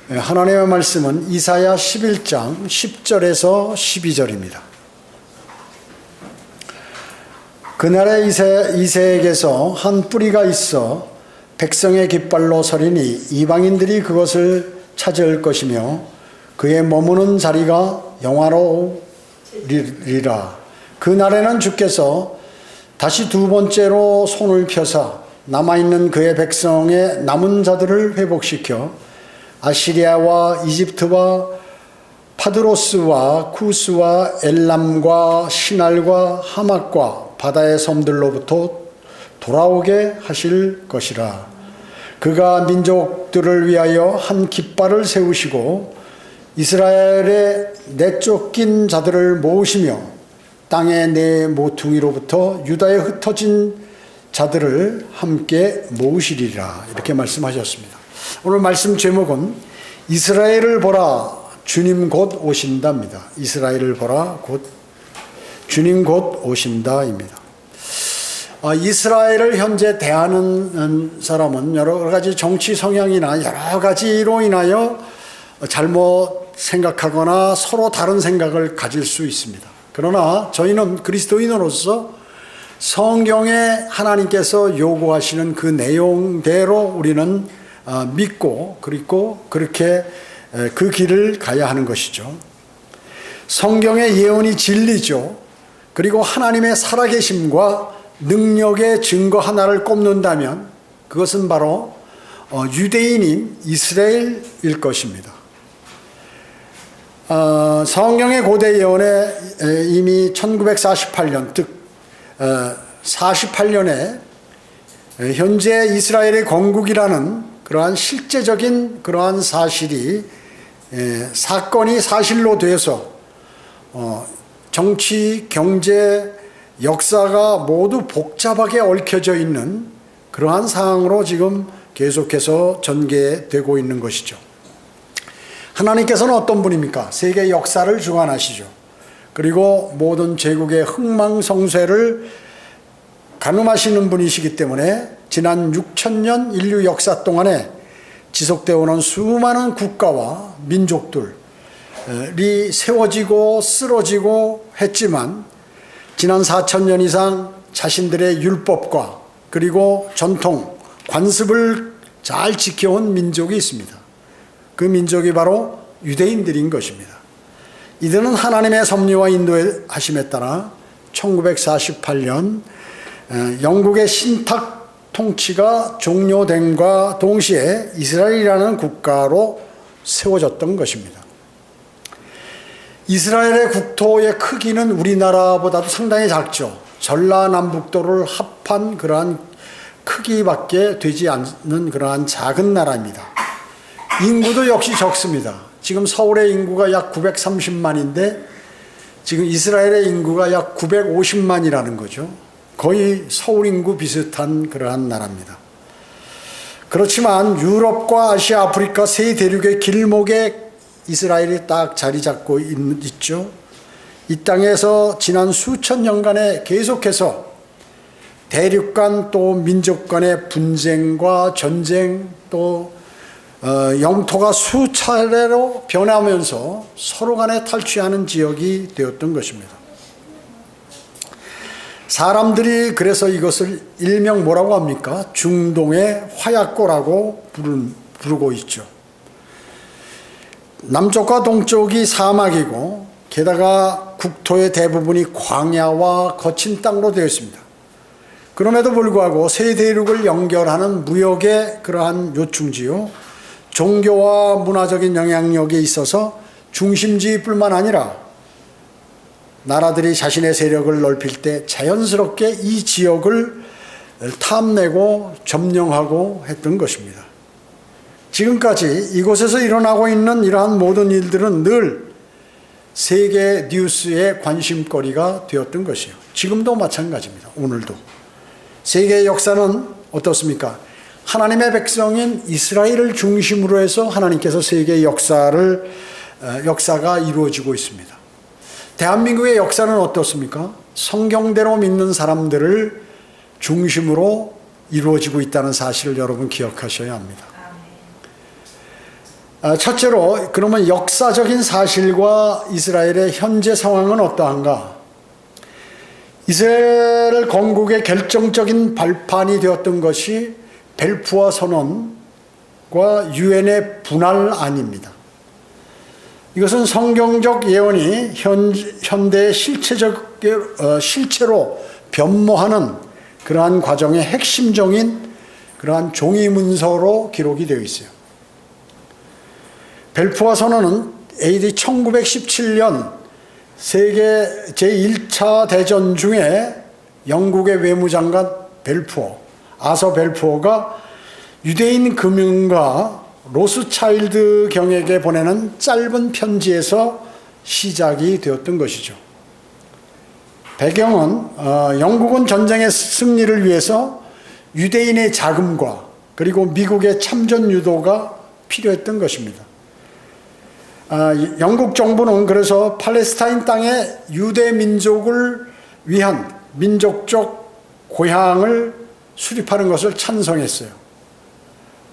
하나님의 말씀은 이사야 11장 10절에서 12절입니다. 그날에 이새에게서 한 뿌리가 있어 백성의 깃발로 서리니 이방인들이 그것을 찾을 것이며 그의 머무는 자리가 영화로우리라. 그날에는 주께서 다시 두 번째로 손을 펴사 남아있는 그의 백성의 남은 자들을 회복시켜 아시리아와 이집트와 파드로스와 쿠스와 엘람과 시날과 하맛과 바다의 섬들로부터 돌아오게 하실 것이라. 그가 민족들을 위하여 한 깃발을 세우시고 이스라엘의 내쫓긴 자들을 모으시며 땅의 네 모퉁이로부터 유다에 흩어진 자들을 함께 모으시리라. 이렇게 말씀하셨습니다. 오늘 말씀 제목은 이스라엘을 보라 주님 곧 오신다입니다. 이스라엘을 보라 주님 곧 오신다입니다. 이스라엘을 현재 대하는 사람은 여러 가지 정치 성향이나 여러 가지로 인하여 잘못 생각하거나 서로 다른 생각을 가질 수 있습니다. 그러나 저희는 그리스도인으로서 성경에 하나님께서 요구하시는 그 내용대로 우리는 믿고 그리고 그렇게 그 길을 가야 하는 것이죠. 성경의 예언이 진리죠. 그리고 하나님의 살아계심과 능력의 증거 하나를 꼽는다면 그것은 바로 유대인인 이스라엘일 것입니다. 성경의 고대 예언에 이미 1948년 즉 48년에 현재 이스라엘의 건국이라는 그러한 실제적인 그러한 사건이 사실로 돼서 정치, 경제, 역사가 모두 복잡하게 얽혀져 있는 그러한 상황으로 지금 계속해서 전개되고 있는 것이죠. 하나님께서는 어떤 분입니까? 세계 역사를 주관하시죠. 그리고 모든 제국의 흥망성쇠를 가늠하시는 분이시기 때문에 지난 6천년 인류 역사 동안에 지속되어 오는 수많은 국가와 민족들이 세워지고 쓰러지고 했지만 지난 4천년 이상 자신들의 율법과 그리고 전통, 관습을 잘 지켜온 민족이 있습니다. 그 민족이 바로 유대인들인 것입니다. 이들은 하나님의 섭리와 인도하심에 따라 1948년 영국의 신탁 통치가 종료됨과 동시에 이스라엘이라는 국가로 세워졌던 것입니다. 이스라엘의 국토의 크기는 우리나라보다도 상당히 작죠. 전라남북도를 합한 그러한 크기밖에 되지 않는 그러한 작은 나라입니다. 인구도 역시 적습니다. 지금 서울의 인구가 약 930만인데 지금 이스라엘의 인구가 약 950만이라는 거죠. 거의 서울 인구 비슷한 그러한 나라입니다. 그렇지만 유럽과 아시아, 아프리카 세 대륙의 길목에 이스라엘이 딱 자리 잡고 있죠. 이 땅에서 지난 수천 년간에 계속해서 대륙 간 또 민족 간의 분쟁과 전쟁 또 영토가 수차례로 변하면서 서로 간에 탈취하는 지역이 되었던 것입니다. 사람들이 그래서 이것을 일명 뭐라고 합니까? 중동의 화약고라고 부르고 있죠. 남쪽과 동쪽이 사막이고 게다가 국토의 대부분이 광야와 거친 땅으로 되어 있습니다. 그럼에도 불구하고 세 대륙을 연결하는 무역의 그러한 요충지요. 종교와 문화적인 영향력에 있어서 중심지뿐만 아니라 나라들이 자신의 세력을 넓힐 때 자연스럽게 이 지역을 탐내고 점령하고 했던 것입니다. 지금까지 이곳에서 일어나고 있는 이러한 모든 일들은 늘 세계 뉴스의 관심거리가 되었던 것이에요. 지금도 마찬가지입니다. 오늘도. 세계의 역사는 어떻습니까? 하나님의 백성인 이스라엘을 중심으로 해서 하나님께서 세계의 역사가 이루어지고 있습니다. 대한민국의 역사는 어떻습니까? 성경대로 믿는 사람들을 중심으로 이루어지고 있다는 사실을 여러분 기억하셔야 합니다. 첫째로 그러면 역사적인 사실과 이스라엘의 현재 상황은 어떠한가? 이스라엘 건국의 결정적인 발판이 되었던 것이 벨푸아 선언과 유엔의 분할안입니다. 이것은 성경적 예언이 현대의 실체로 변모하는 그러한 과정의 핵심적인 그러한 종이문서로 기록이 되어 있어요. 벨푸아 선언은 AD 1917년 세계 제1차 대전 중에 영국의 외무장관 아서 벨푸어가 유대인 금융가 로스차일드 경에게 보내는 짧은 편지에서 시작이 되었던 것이죠. 배경은 영국은 전쟁의 승리를 위해서 유대인의 자금과 그리고 미국의 참전 유도가 필요했던 것입니다. 영국 정부는 그래서 팔레스타인 땅에 유대 민족을 위한 민족적 고향을 수립하는 것을 찬성했어요.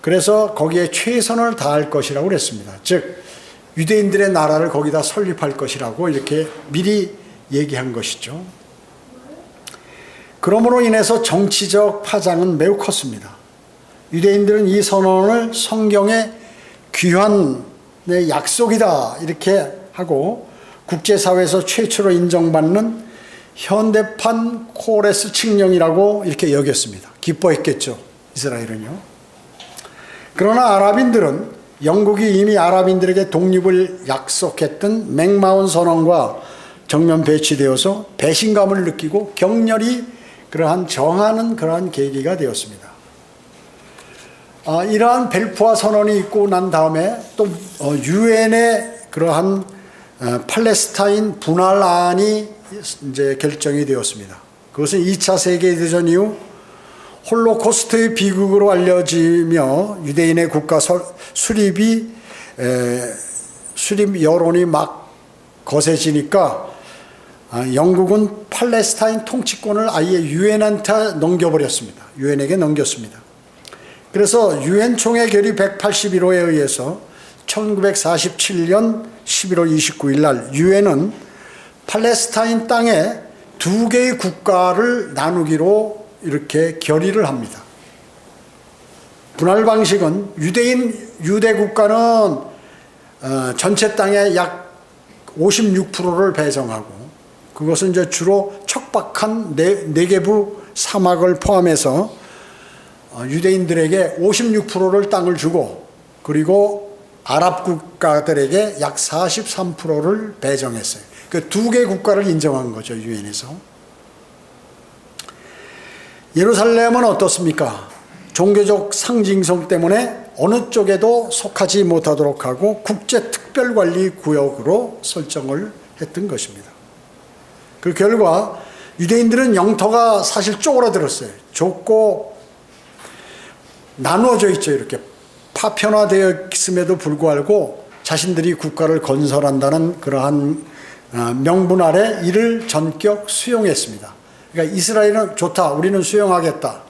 그래서 거기에 최선을 다할 것이라고 그랬습니다. 즉 유대인들의 나라를 거기다 설립할 것이라고 이렇게 미리 얘기한 것이죠. 그러므로 인해서 정치적 파장은 매우 컸습니다. 유대인들은 이 선언을 성경의 귀한 약속이다 이렇게 하고 국제사회에서 최초로 인정받는 현대판 코레스 칙령이라고 이렇게 여겼습니다. 기뻐했겠죠, 이스라엘은요. 그러나 아랍인들은 영국이 이미 아랍인들에게 독립을 약속했던 맥마운 선언과 정면 배치되어서 배신감을 느끼고 격렬히 정하는 그러한 계기가 되었습니다. 이러한 벨푸아 선언이 있고 난 다음에 또 유엔의 그러한 팔레스타인 분할안이 이제 결정이 되었습니다. 그것은 2차 세계대전 이후 홀로코스트의 비극으로 알려지며 유대인의 국가 수립 여론이 막 거세지니까 영국은 팔레스타인 통치권을 아예 유엔한테 넘겨버렸습니다. 유엔에게 넘겼습니다. 그래서 유엔 총회 결의 181호에 의해서 1947년 11월 29일 날 유엔은 팔레스타인 땅에 두 개의 국가를 나누기로 이렇게 결의를 합니다. 분할 방식은 유대 국가는 전체 땅의 약 56%를 배정하고 그것은 이제 주로 척박한 네게부 사막을 포함해서 유대인들에게 56%를 땅을 주고 그리고 아랍 국가들에게 약 43%를 배정했어요. 그 두 개 국가를 인정한 거죠, 유엔에서. 예루살렘은 어떻습니까? 종교적 상징성 때문에 어느 쪽에도 속하지 못하도록 하고 국제특별관리구역으로 설정을 했던 것입니다. 그 결과 유대인들은 영토가 사실 쪼그라들었어요. 좁고 나누어져 있죠. 이렇게 파편화되어 있음에도 불구하고 자신들이 국가를 건설한다는 그러한 명분 아래 이를 전격 수용했습니다. 그러니까 이스라엘은 좋다, 우리는 수용하겠다.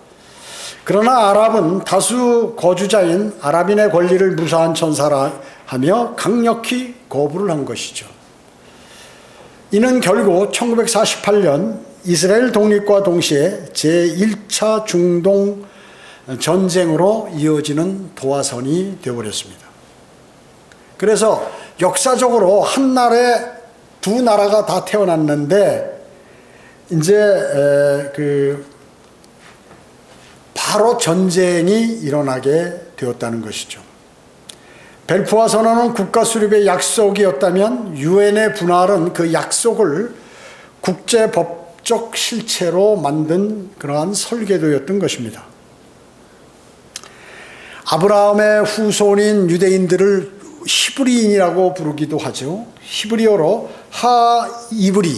그러나 아랍은 다수 거주자인 아랍인의 권리를 무사한 천사라 하며 강력히 거부를 한 것이죠. 이는 결국 1948년 이스라엘 독립과 동시에 제1차 중동 전쟁으로 이어지는 도화선이 되어버렸습니다. 그래서 역사적으로 한 날에 두 나라가 다 태어났는데 이제 바로 전쟁이 일어나게 되었다는 것이죠. 벨푸아 선언은 국가 수립의 약속이었다면 유엔의 분할은 그 약속을 국제법적 실체로 만든 그러한 설계도였던 것입니다. 아브라함의 후손인 유대인들을 히브리인이라고 부르기도 하죠. 히브리어로 하이브리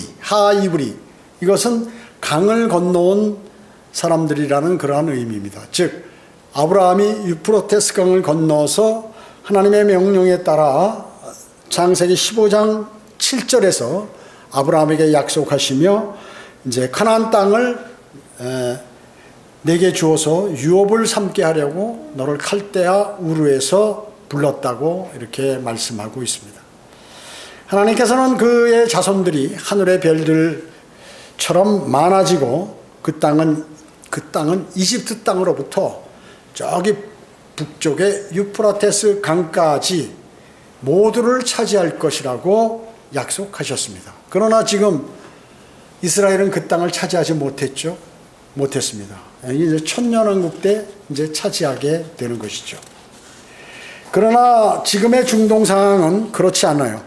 이것은 강을 건너온 사람들이라는 그러한 의미입니다. 즉 아브라함이 유프라테스 강을 건너서 하나님의 명령에 따라 창세기 15장 7절에서 아브라함에게 약속하시며 이제 가나안 땅을 내게 주어서 유업을 삼게 하려고 너를 칼데아 우르에서 불렀다고 이렇게 말씀하고 있습니다. 하나님께서는 그의 자손들이 하늘의 별들처럼 많아지고 그 땅은 이집트 땅으로부터 저기 북쪽의 유프라테스 강까지 모두를 차지할 것이라고 약속하셨습니다. 그러나 지금 이스라엘은 그 땅을 차지하지 못했습니다. 이제 천년왕국 때 이제 차지하게 되는 것이죠. 그러나 지금의 중동 상황은 그렇지 않아요.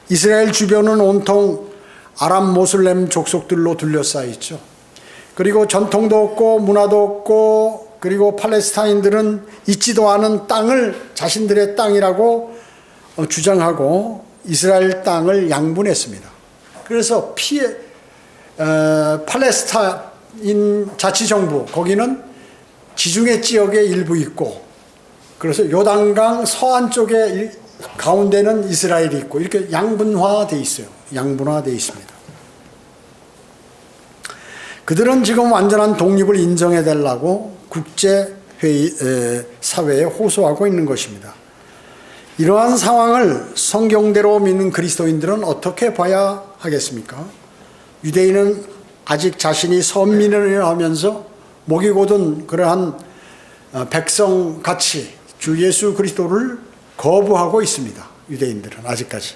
이스라엘 주변은 온통 아람 모슬렘 족속들로 둘러싸여 있죠. 그리고 전통도 없고 문화도 없고, 그리고 팔레스타인들은 있지도 않은 땅을 자신들의 땅이라고 주장하고 이스라엘 땅을 양분했습니다. 그래서 팔레스타인 자치정부, 거기는 지중해 지역에 일부 있고, 그래서 요단강 서안 쪽에 가운데는 이스라엘이 있고, 이렇게 양분화되어 있어요. 양분화되어 있습니다. 그들은 지금 완전한 독립을 인정해달라고 사회에 호소하고 있는 것입니다. 이러한 상황을 성경대로 믿는 그리스도인들은 어떻게 봐야 하겠습니까? 유대인은 아직 자신이 선민이라면서 목이 곧은 그러한 백성같이 주 예수 그리스도를 거부하고 있습니다. 유대인들은 아직까지.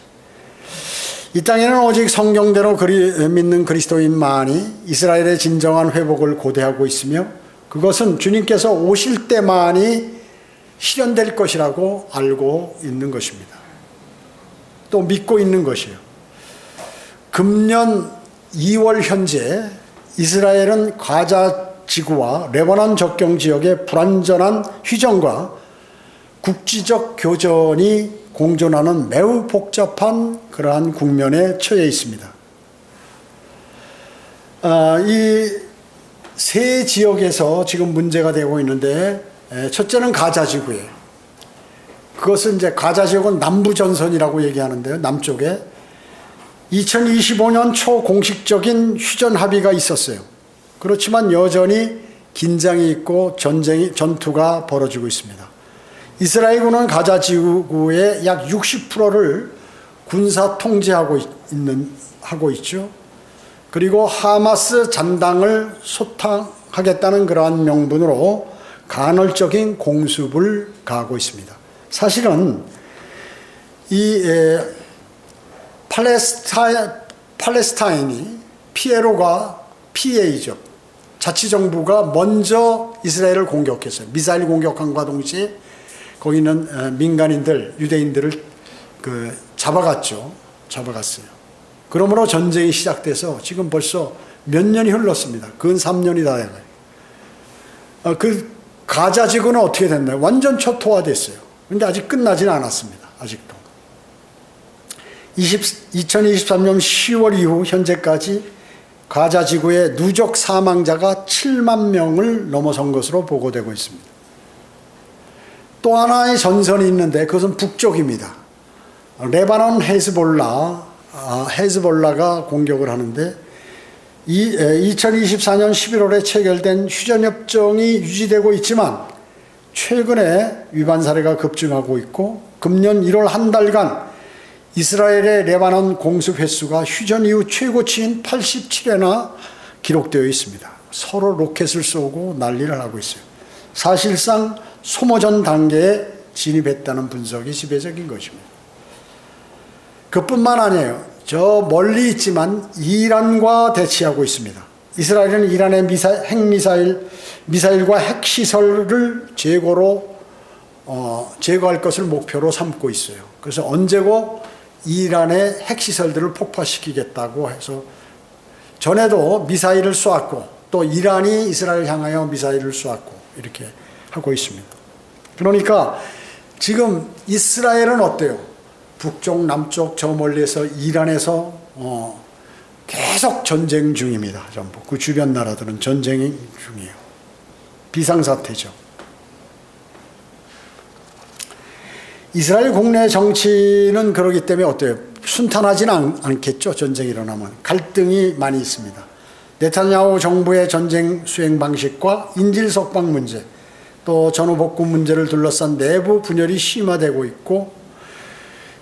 이 땅에는 오직 성경대로 믿는 그리스도인만이 이스라엘의 진정한 회복을 고대하고 있으며, 그것은 주님께서 오실 때만이 실현될 것이라고 알고 있는 것입니다. 또 믿고 있는 것이에요. 금년 2월 현재 이스라엘은 가자 지구와 레바논 접경 지역의 불완전한 휴전과 국지적 교전이 공존하는 매우 복잡한 그러한 국면에 처해 있습니다. 이 세 지역에서 지금 문제가 되고 있는데, 첫째는 가자 지구예요. 그것은 이제 가자 지역은 남부 전선이라고 얘기하는데요. 남쪽에 2025년 초 공식적인 휴전 합의가 있었어요. 그렇지만 여전히 긴장이 있고 전투가 벌어지고 있습니다. 이스라엘군은 가자 지구의 약 60%를 군사 통제하고 있죠. 그리고 하마스 잔당을 소탕하겠다는 그러한 명분으로 간헐적인 공습을 가하고 있습니다. 사실은 이 팔레스타인이 PA죠. 자치정부가 먼저 이스라엘을 공격했어요. 미사일 공격함과 동시에 거기는 민간인들, 유대인들을 잡아갔어요. 그러므로 전쟁이 시작돼서 지금 벌써 몇 년이 흘렀습니다. 근 3년이 다 돼가요. 그 가자 지구는 어떻게 됐나요? 완전 초토화됐어요. 그런데 아직 끝나지는 않았습니다. 아직도. 2023년 10월 이후 현재까지 가자 지구의 누적 사망자가 7만 명을 넘어선 것으로 보고되고 있습니다. 또 하나의 전선이 있는데 그것은 북쪽입니다. 레바논 헤즈볼라가 공격을 하는데, 2024년 11월에 체결된 휴전협정이 유지되고 있지만 최근에 위반 사례가 급증하고 있고, 금년 1월 한 달간 이스라엘의 레바논 공습 횟수가 휴전 이후 최고치인 87회나 기록되어 있습니다. 서로 로켓을 쏘고 난리를 하고 있어요. 사실상 소모전 단계에 진입했다는 분석이 지배적인 것입니다. 그뿐만 아니에요. 저 멀리 있지만 이란과 대치하고 있습니다. 이스라엘은 이란의 미사일과 핵시설을 제거할 것을 목표로 삼고 있어요. 그래서 언제고 이란의 핵시설들을 폭파시키겠다고 해서, 전에도 미사일을 쏘았고 또 이란이 이스라엘을 향하여 미사일을 쏘았고 이렇게 하고 있습니다. 그러니까 지금 이스라엘은 어때요? 북쪽, 남쪽, 저 멀리에서 이란에서 계속 전쟁 중입니다. 전부 그 주변 나라들은 전쟁이 중이에요. 비상사태죠. 이스라엘 국내 정치는 그러기 때문에 어때요? 순탄하지는 않겠죠. 전쟁이 일어나면 갈등이 많이 있습니다. 네타냐후 정부의 전쟁 수행 방식과 인질 석방 문제, 또 전후복구 문제를 둘러싼 내부 분열이 심화되고 있고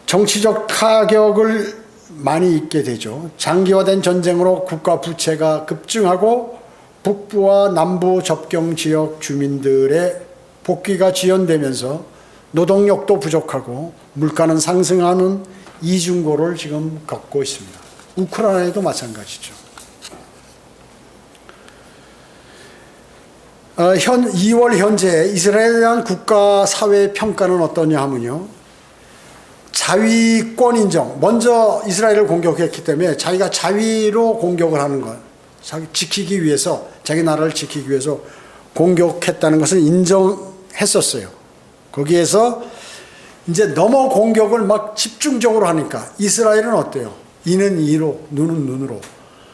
정치적 타격을 많이 입게 되죠. 장기화된 전쟁으로 국가 부채가 급증하고 북부와 남부 접경 지역 주민들의 복귀가 지연되면서 노동력도 부족하고 물가는 상승하는 이중고를 지금 겪고 있습니다. 우크라이나에도 마찬가지죠. 2월 현재 이스라엘에 대한 국가 사회 평가는 어떠냐 하면요. 자위권 인정. 먼저 이스라엘을 공격했기 때문에 자기가 자위로 공격을 하는 것. 지키기 위해서, 자기 나라를 지키기 위해서 공격했다는 것을 인정했었어요. 거기에서 이제 너무 공격을 막 집중적으로 하니까 이스라엘은 어때요? 이는 이로, 눈은 눈으로.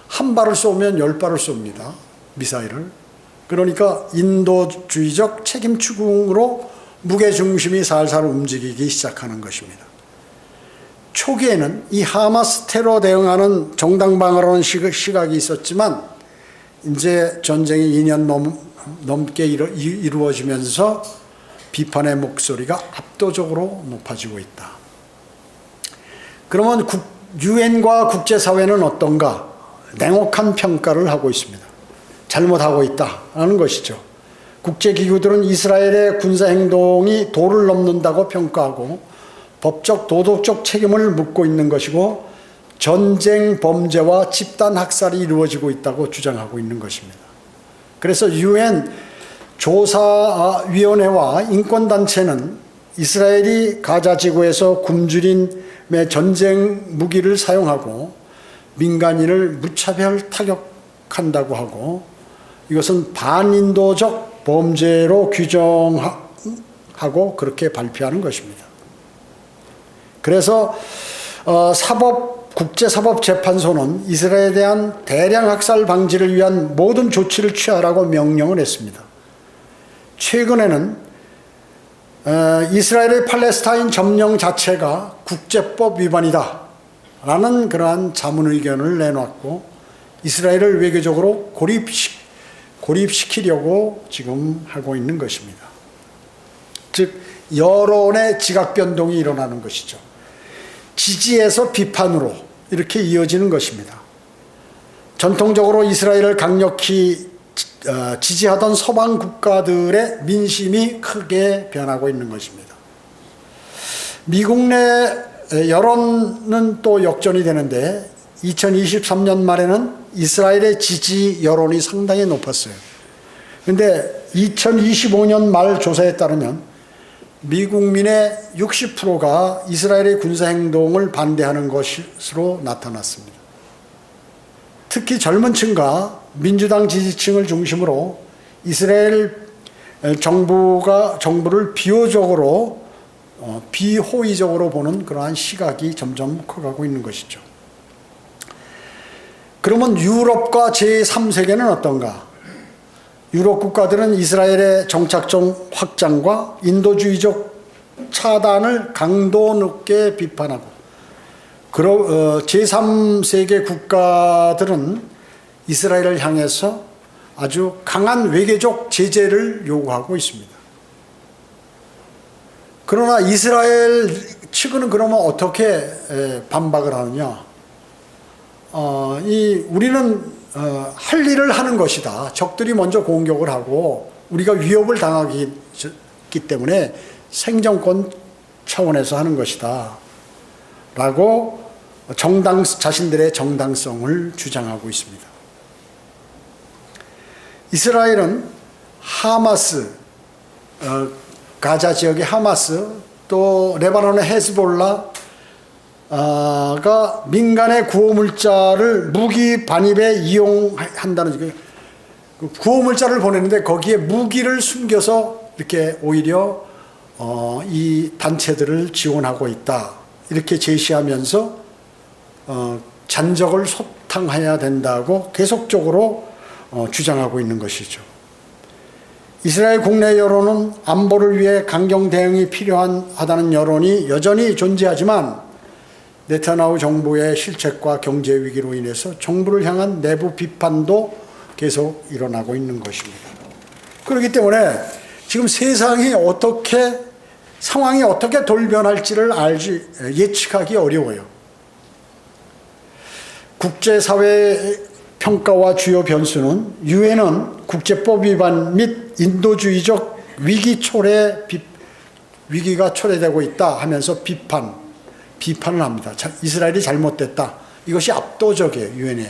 한 발을 쏘면 10발을 쏩니다. 미사일을. 그러니까 인도주의적 책임 추궁으로 무게중심이 살살 움직이기 시작하는 것입니다. 초기에는 이 하마스 테러 대응하는 정당방어라는 시각이 있었지만 이제 전쟁이 2년 넘게 이루어지면서 비판의 목소리가 압도적으로 높아지고 있다. 그러면 유엔과 국제사회는 어떤가? 냉혹한 평가를 하고 있습니다. 잘못하고 있다라는 것이죠. 국제기구들은 이스라엘의 군사행동이 도를 넘는다고 평가하고 법적 도덕적 책임을 묻고 있는 것이고 전쟁 범죄와 집단 학살이 이루어지고 있다고 주장하고 있는 것입니다. 그래서 유엔 조사위원회와 인권단체는 이스라엘이 가자 지구에서 굶주림의 전쟁 무기를 사용하고 민간인을 무차별 타격한다고 하고 이것은 반인도적 범죄로 규정하고 그렇게 발표하는 것입니다. 그래서 국제사법재판소는 이스라엘에 대한 대량 학살 방지를 위한 모든 조치를 취하라고 명령을 했습니다. 최근에는 이스라엘의 팔레스타인 점령 자체가 국제법 위반이다 라는 그러한 자문 의견을 내놨고 이스라엘을 외교적으로 고립시키려고 지금 하고 있는 것입니다. 즉 여론의 지각 변동이 일어나는 것이죠. 지지에서 비판으로 이렇게 이어지는 것입니다. 전통적으로 이스라엘을 강력히 지지하던 서방 국가들의 민심이 크게 변하고 있는 것입니다. 미국 내 여론은 또 역전이 되는데 2023년 말에는 이스라엘의 지지 여론이 상당히 높았어요. 그런데 2025년 말 조사에 따르면 미국민의 60%가 이스라엘의 군사행동을 반대하는 것으로 나타났습니다. 특히 젊은 층과 민주당 지지층을 중심으로 이스라엘 정부를 비호의적으로 보는 그러한 시각이 점점 커가고 있는 것이죠. 그러면 유럽과 제3세계는 어떤가? 유럽 국가들은 이스라엘의 정착점 확장과 인도주의적 차단을 강도 높게 비판하고 제3세계 국가들은 이스라엘을 향해서 아주 강한 외교적 제재를 요구하고 있습니다. 그러나 이스라엘 측은 그러면 어떻게 반박을 하느냐? 우리는 할 일을 하는 것이다. 적들이 먼저 공격을 하고 우리가 위협을 당하기 때문에 생존권 차원에서 하는 것이다. 라고 자신들의 정당성을 주장하고 있습니다. 이스라엘은 하마스, 가자 지역의 하마스, 또 레바논의 헤즈볼라, 가 민간의 구호물자를 무기 반입에 이용한다는 구호물자를 보내는데 거기에 무기를 숨겨서 이렇게 오히려 이 단체들을 지원하고 있다 이렇게 제시하면서 잔적을 소탕해야 된다고 계속적으로 주장하고 있는 것이죠. 이스라엘 국내 여론은 안보를 위해 강경 대응이 필요하다는 여론이 여전히 존재하지만 네타냐후 정부의 실책과 경제 위기로 인해서 정부를 향한 내부 비판도 계속 일어나고 있는 것입니다. 그렇기 때문에 지금 세상이 상황이 어떻게 돌변할지를 예측하기 어려워요. 국제사회 평가와 주요 변수는 유엔은 국제법 위반 및 인도주의적 위기가 초래되고 있다 하면서 비판을 합니다. 이스라엘이 잘못됐다. 이것이 압도적이에요.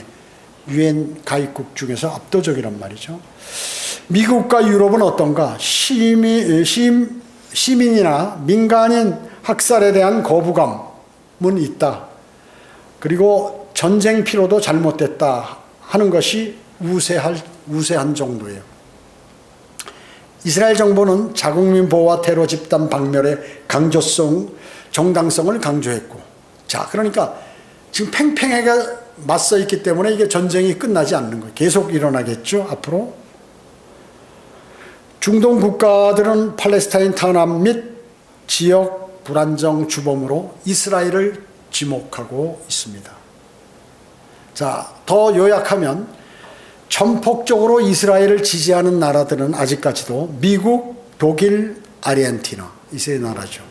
유엔 가입국 중에서 압도적이란 말이죠. 미국과 유럽은 어떤가? 시민이나 민간인 학살에 대한 거부감은 있다. 그리고 전쟁 필요도 잘못됐다 하는 것이 우세한 정도예요. 이스라엘 정부는 자국민 보호와 테러 집단 박멸의 정당성을 강조했고, 자, 그러니까 지금 팽팽하게 맞서 있기 때문에 이게 전쟁이 끝나지 않는 거예요. 계속 일어나겠죠, 앞으로. 중동 국가들은 팔레스타인 탄압 및 지역 불안정 주범으로 이스라엘을 지목하고 있습니다. 자, 더 요약하면 전폭적으로 이스라엘을 지지하는 나라들은 아직까지도 미국, 독일, 아르헨티나 이 세 나라죠.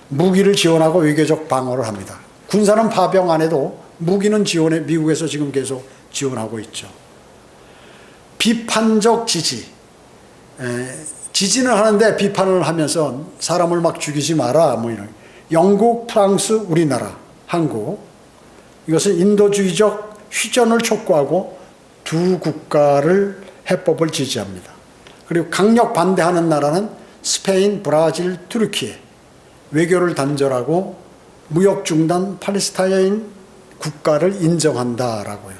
무기를 지원하고 외교적 방어를 합니다. 군사는 파병 안 해도 무기는 미국에서 지금 계속 지원하고 있죠. 비판적 지지는 하는데 비판을 하면서 사람을 막 죽이지 마라 뭐 이런. 영국, 프랑스, 우리나라, 한국, 이것은 인도주의적 휴전을 촉구하고 두 국가를 해법을 지지합니다. 그리고 강력 반대하는 나라는 스페인, 브라질, 투르키에 외교를 단절하고 무역 중단, 팔레스타인 국가를 인정한다라고요.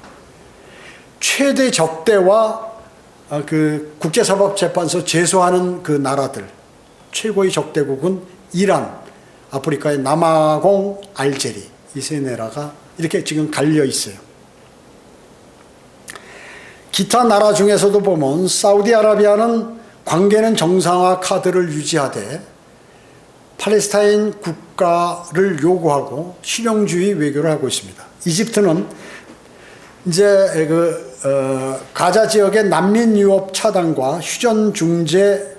최대 적대와 그 국제사법재판소 제소하는 그 나라들, 최고의 적대국은 이란, 아프리카의 남아공, 알제리 이 세 나라가 이렇게 지금 갈려 있어요. 기타 나라 중에서도 보면 사우디아라비아는 관계는 정상화 카드를 유지하되 팔레스타인 국가를 요구하고 실용주의 외교를 하고 있습니다. 이집트는 이제 가자 지역의 난민 유업 차단과 휴전 중재를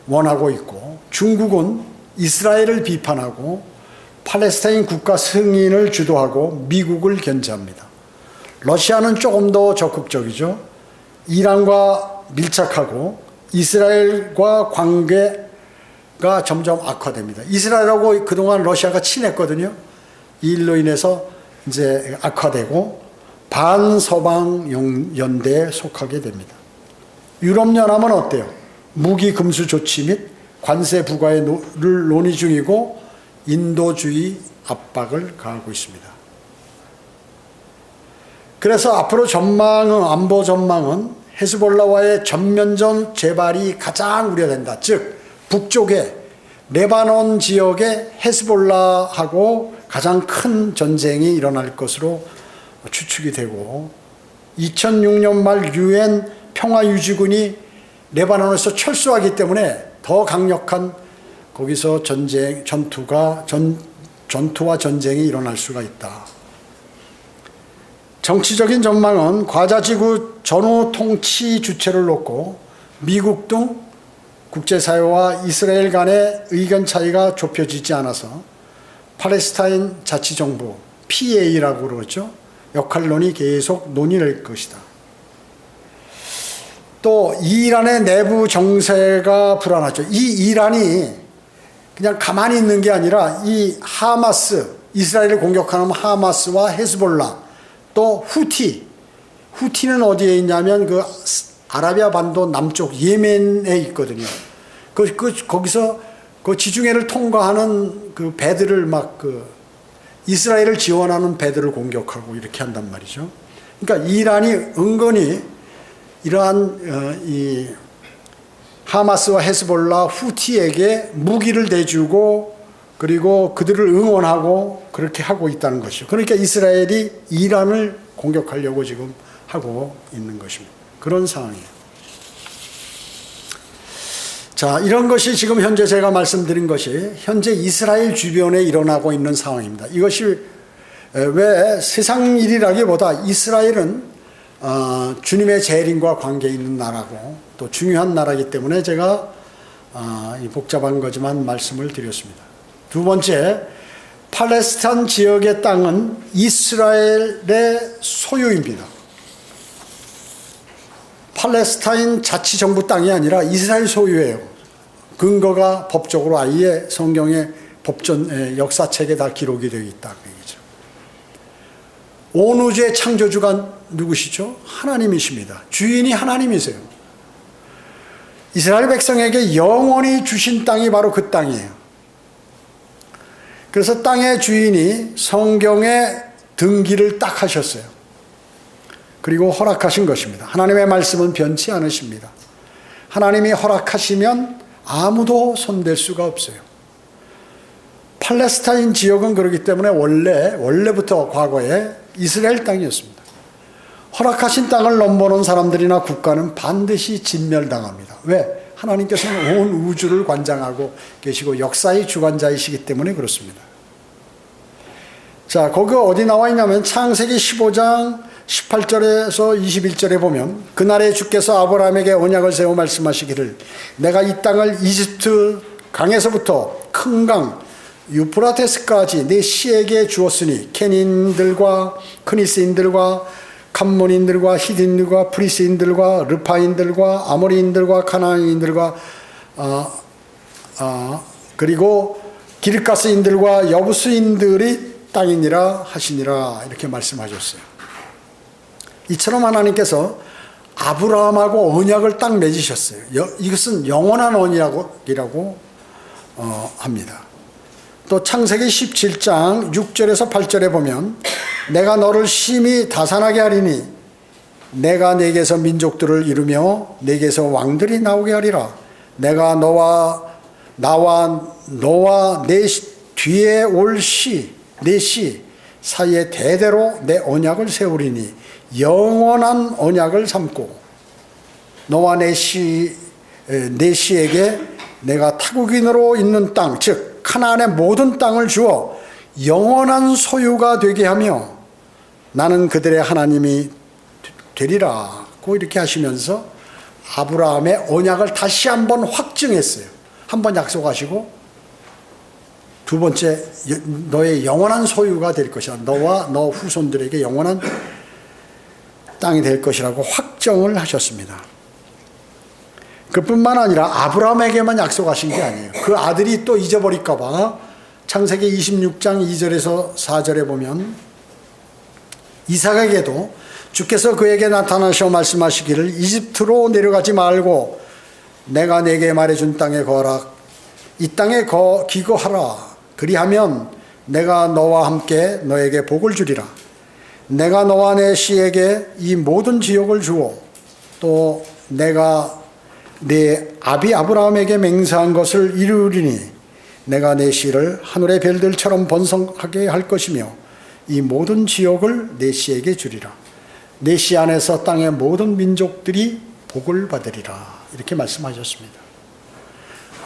원하고 있고, 중국은 이스라엘을 비판하고 팔레스타인 국가 승인을 주도하고 미국을 견제합니다. 러시아는 조금 더 적극적이죠. 이란과 밀착하고 이스라엘과 관계가 점점 악화됩니다. 이스라엘하고 그동안 러시아가 친했거든요. 이 일로 인해서 이제 악화되고 반서방 연대에 속하게 됩니다. 유럽연합은 어때요? 무기 금수 조치 및 관세 부과를 논의 중이고 인도주의 압박을 가하고 있습니다. 그래서 앞으로 안보 전망은 헤즈볼라와의 전면전 재발이 가장 우려된다. 즉 북쪽에 레바논 지역에 헤즈볼라하고 가장 큰 전쟁이 일어날 것으로 추측이 되고, 2006년 말 유엔 평화유지군이 레바논에서 철수하기 때문에 더 강력한 거기서 전투와 전쟁이 일어날 수가 있다. 정치적인 전망은 과자지구 전후 통치 주체를 놓고 미국 등 국제사회와 이스라엘 간의 의견 차이가 좁혀지지 않아서 팔레스타인 자치정부 PA라고 그러죠. 역할론이 계속 논의될 것이다. 또 이란의 내부 정세가 불안하죠. 이 이란이 그냥 가만히 있는 게 아니라 이 이스라엘을 공격하는 하마스와 헤즈볼라, 또 후티는 어디에 있냐면 그 아라비아 반도 남쪽 예멘에 있거든요. 거기서 그 지중해를 통과하는 그 배들을 이스라엘을 지원하는 배들을 공격하고 이렇게 한단 말이죠. 그러니까 이란이 은근히 이러한 이 하마스와 헤즈볼라, 후티에게 무기를 대주고 그리고 그들을 응원하고 그렇게 하고 있다는 것이죠. 그러니까 이스라엘이 이란을 공격하려고 지금 하고 있는 것입니다. 그런 상황이에요. 자, 이런 것이 지금 현재 제가 말씀드린 것이 현재 이스라엘 주변에 일어나고 있는 상황입니다. 이것이 왜 세상 일이라기보다 이스라엘은 주님의 재림과 관계 있는 나라고 또 중요한 나라이기 때문에 제가 이 복잡한 거지만 말씀을 드렸습니다. 두 번째, 팔레스타인 지역의 땅은 이스라엘의 소유입니다. 팔레스타인 자치정부 땅이 아니라 이스라엘 소유예요. 근거가 법적으로 아예 성경의 법전 역사책에 다 기록이 되어 있다 그 얘기죠. 온 우주의 창조주가 누구시죠? 하나님이십니다. 주인이 하나님이세요. 이스라엘 백성에게 영원히 주신 땅이 바로 그 땅이에요. 그래서 땅의 주인이 성경에 등기를 딱 하셨어요. 그리고 허락하신 것입니다. 하나님의 말씀은 변치 않으십니다. 하나님이 허락하시면 아무도 손댈 수가 없어요. 팔레스타인 지역은 그렇기 때문에 원래부터 과거에 이스라엘 땅이었습니다. 허락하신 땅을 넘보는 사람들이나 국가는 반드시 진멸당합니다. 왜? 하나님께서는 온 우주를 관장하고 계시고 역사의 주관자이시기 때문에 그렇습니다. 자, 거기 어디 나와 있냐면 창세기 15장 18절에서 21절에 보면 그날에 주께서 아브라함에게 언약을 세워 말씀하시기를 내가 이 땅을 이집트 강에서부터 큰 강 유프라테스까지 내 씨에게 주었으니 케닌들과 크니스인들과 감몬인들과 히딘들과 프리스인들과 르파인들과 아모리인들과 카나안인들과 그리고 기르가스인들과 여부스인들이 땅이니라 하시니라 이렇게 말씀하셨어요. 이처럼 하나님께서 아브라함하고 언약을 딱 맺으셨어요. 이것은 영원한 언약이라고 합니다. 또 창세기 17장 6절에서 8절에 보면 내가 너를 심히 다산하게 하리니 내가 내게서 민족들을 이루며 내게서 왕들이 나오게 하리라. 내가 너와 내 뒤에 올 내 씨 사이에 대대로 내 언약을 세우리니 영원한 언약을 삼고 너와 내 씨에게 내가 타국인으로 있는 땅 즉 카나안의 모든 땅을 주어 영원한 소유가 되게 하며 나는 그들의 하나님이 되리라고 이렇게 하시면서 아브라함의 언약을 다시 한번 확증했어요. 한번 약속하시고 두 번째 너의 영원한 소유가 될 것이라 너와 너 후손들에게 영원한 땅이 될 것이라고 확정을 하셨습니다. 그뿐만 아니라 아브라함에게만 약속하신 게 아니에요. 그 아들이 또 잊어버릴까 봐 창세기 26장 2절에서 4절에 보면 이삭에게도 주께서 그에게 나타나셔 말씀하시기를 이집트로 내려가지 말고 내가 내게 말해준 땅에 거하라. 이 땅에 기거하라. 그리하면 내가 너와 함께 너에게 복을 주리라. 내가 너와 내 씨에게 이 모든 지역을 주어 또 내가 내 아비 아브라함에게 맹세한 것을 이루리니 내가 내 씨를 하늘의 별들처럼 번성하게 할 것이며 이 모든 지역을 내 씨에게 주리라. 내 씨 안에서 땅의 모든 민족들이 복을 받으리라. 이렇게 말씀하셨습니다.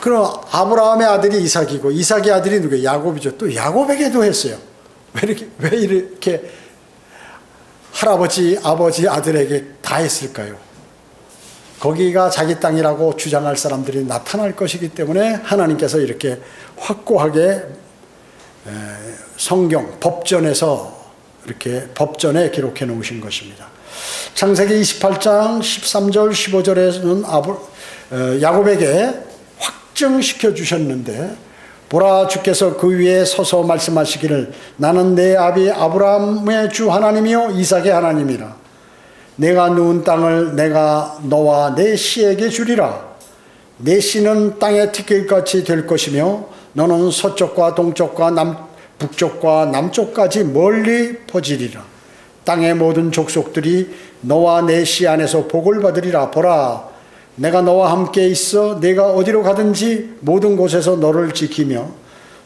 그럼 아브라함의 아들이 이삭이고 이삭의 아들이 누구예요? 야곱이죠. 또 야곱에게도 했어요. 왜 이렇게 할아버지, 아버지, 아들에게 다 했을까요? 거기가 자기 땅이라고 주장할 사람들이 나타날 것이기 때문에 하나님께서 이렇게 확고하게 성경, 법전에서 이렇게 법전에 기록해 놓으신 것입니다. 창세기 28장 13절 15절에는 야곱에게 확증시켜 주셨는데 보라 주께서 그 위에 서서 말씀하시기를 나는 내 아비 아브라함의 주 하나님이요 이삭의 하나님이라. 내가 누운 땅을 내가 너와 내 씨에게 주리라. 내 씨는 땅의 티끌같이 될 것이며 너는 서쪽과 동쪽과 북쪽과 남쪽까지 멀리 퍼지리라. 땅의 모든 족속들이 너와 내 씨 안에서 복을 받으리라. 보라 내가 너와 함께 있어 내가 어디로 가든지 모든 곳에서 너를 지키며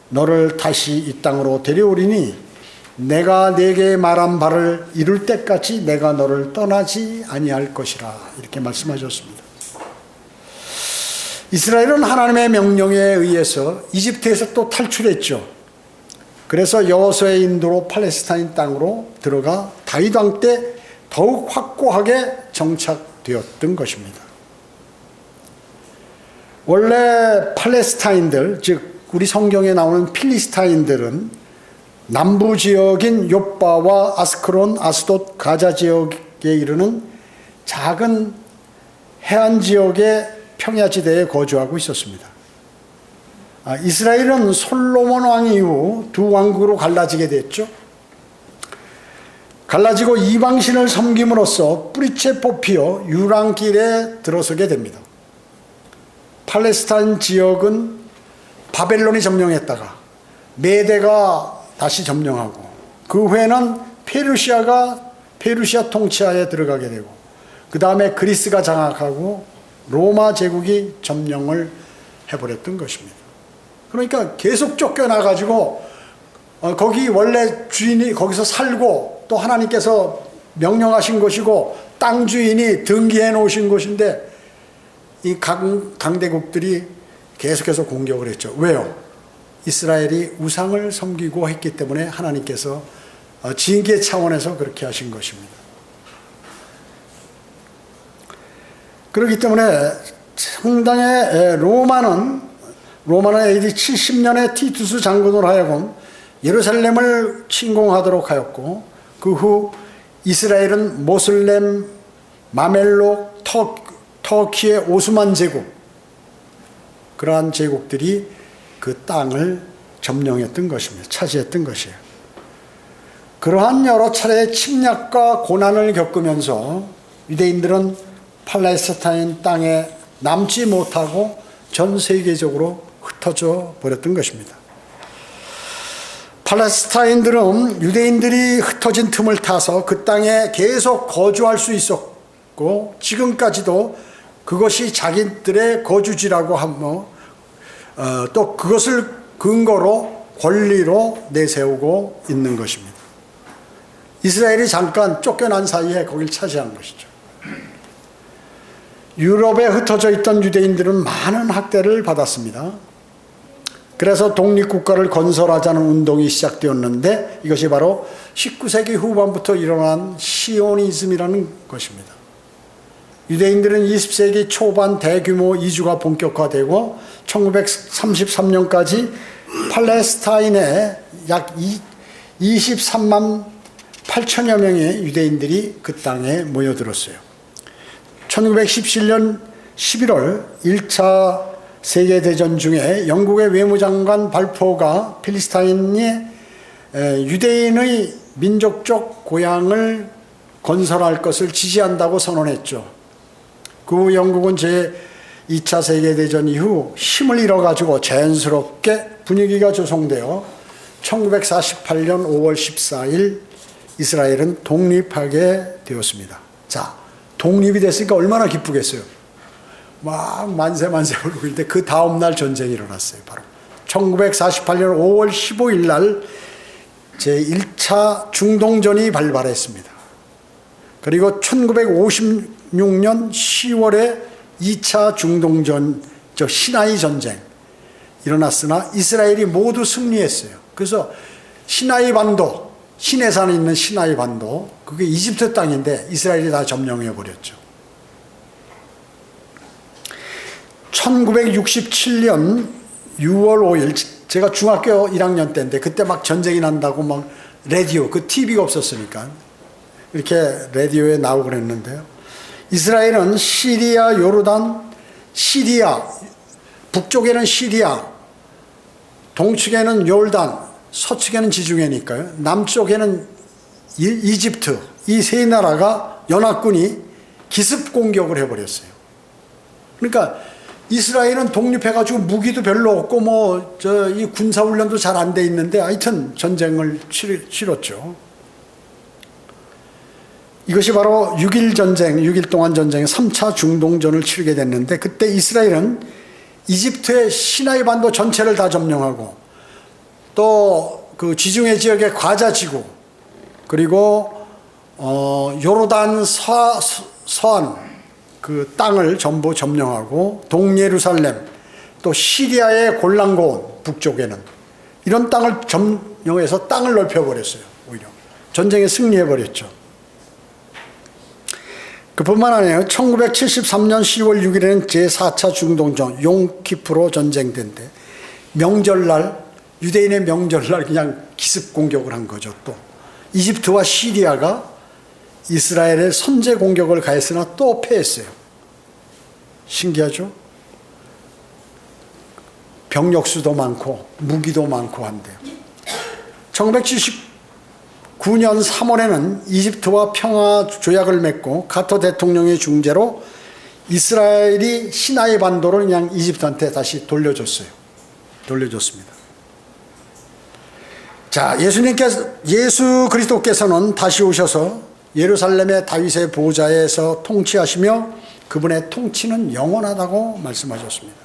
너를 다시 이 땅으로 데려오리니 내가 네게 말한 바를 이룰 때까지 내가 너를 떠나지 아니할 것이라. 이렇게 말씀하셨습니다. 이스라엘은 하나님의 명령에 의해서 이집트에서 또 탈출했죠. 그래서 여호수아의 인도로 팔레스타인 땅으로 들어가 다윗 왕 때 더욱 확고하게 정착되었던 것입니다. 원래 팔레스타인들, 즉 우리 성경에 나오는 필리스타인들은 남부 지역인 욥바와 아스크론, 아스돗, 가자 지역에 이르는 작은 해안 지역의 평야지대에 거주하고 있었습니다. 이스라엘은 솔로몬 왕 이후 두 왕국으로 갈라지게 됐죠. 갈라지고 이방신을 섬김으로써 뿌리채 뽑히어 유랑길에 들어서게 됩니다. 팔레스타인 지역은 바벨론이 점령했다가 메대가 다시 점령하고 그 후에는 페르시아 통치하에 들어가게 되고 그 다음에 그리스가 장악하고 로마 제국이 점령을 해버렸던 것입니다. 그러니까 계속 쫓겨나가지고 거기 원래 주인이 거기서 살고 또 하나님께서 명령하신 것이고 땅 주인이 등기해 놓으신 곳인데 이 강대국들이 계속해서 공격을 했죠. 왜요? 이스라엘이 우상을 섬기고 했기 때문에 하나님께서 징계 차원에서 그렇게 하신 것입니다. 그렇기 때문에 상당히 로마는 AD 70년에 티투스 장군으로 하여금 예루살렘을 침공하도록 하였고 그 후 이스라엘은 모슬렘, 마멜록, 터키의 오스만 제국 그러한 제국들이 그 땅을 점령했던 것입니다. 차지했던 것이에요. 그러한 여러 차례의 침략과 고난을 겪으면서 유대인들은 팔레스타인 땅에 남지 못하고 전 세계적으로 흩어져 버렸던 것입니다. 팔레스타인들은 유대인들이 흩어진 틈을 타서 그 땅에 계속 거주할 수 있었고 지금까지도 그것이 자기들의 거주지라고 하며 또 그것을 근거로 권리로 내세우고 있는 것입니다. 이스라엘이 잠깐 쫓겨난 사이에 거길 차지한 것이죠. 유럽에 흩어져 있던 유대인들은 많은 학대를 받았습니다. 그래서 독립국가를 건설하자는 운동이 시작되었는데 이것이 바로 19세기 후반부터 일어난 시오니즘이라는 것입니다. 유대인들은 20세기 초반 대규모 이주가 본격화되고 1933년까지 팔레스타인에 약 23만 8천여 명의 유대인들이 그 땅에 모여들었어요. 1917년 11월 1차 세계대전 중에 영국의 외무장관 발포가 필리스타인이 유대인의 민족적 고향을 건설할 것을 지지한다고 선언했죠. 그 후 영국은 제2차 세계대전 이후 힘을 잃어가지고 자연스럽게 분위기가 조성되어 1948년 5월 14일 이스라엘은 독립하게 되었습니다. 자, 독립이 됐으니까 얼마나 기쁘겠어요. 막 만세 부르고 있는데 그 다음날 전쟁이 일어났어요. 바로 1948년 5월 15일 날 제1차 중동전이 발발했습니다. 그리고 1956년 10월에 2차 중동전, 시나이 전쟁 일어났으나 이스라엘이 모두 승리했어요. 그래서 시나이 반도, 시내산에 있는 시나이 반도, 그게 이집트 땅인데 이스라엘이 다 점령해버렸죠. 1967년 6월 5일, 제가 중학교 1학년 때인데 그때 막 전쟁이 난다고 막 라디오, 그 TV가 없었으니까 이렇게 라디오에 나오고 그랬는데요. 이스라엘은 시리아, 요르단, 시리아, 북쪽에는 시리아, 동측에는 요르단, 서측에는 지중해니까요. 남쪽에는 이집트, 이 세 나라가 연합군이 기습 공격을 해버렸어요. 그러니까 이스라엘은 독립해가지고 무기도 별로 없고 이 군사훈련도 잘 안 돼 있는데 하여튼 전쟁을 치렀죠. 이것이 바로 6일 전쟁, 6일 동안 전쟁, 3차 중동전을 치르게 됐는데 그때 이스라엘은 이집트의 시나이 반도 전체를 다 점령하고 또 그 지중해 지역의 가자 지구 그리고 요르단 서안 그 땅을 전부 점령하고 동예루살렘 또 시리아의 골란고원 북쪽에는 이런 땅을 점령해서 땅을 넓혀버렸어요. 오히려 전쟁에 승리해버렸죠. 그뿐만 아니에요. 1973년 10월 6일에는 제4차 중동전 용키프로 전쟁된데 명절날, 유대인의 명절날 그냥 기습 공격을 한 거죠. 또 이집트와 시리아가 이스라엘의 선제 공격을 가했으나 또 패했어요. 신기하죠? 병력수도 많고 무기도 많고 한데요. 1979년 3월에는 이집트와 평화조약을 맺고 카터 대통령의 중재로 이스라엘이 시나이 반도를 그냥 이집트한테 다시 돌려줬습니다. 자, 예수 그리스도께서는 다시 오셔서 예루살렘의 다윗의 보좌에서 통치하시며 그분의 통치는 영원하다고 말씀하셨습니다.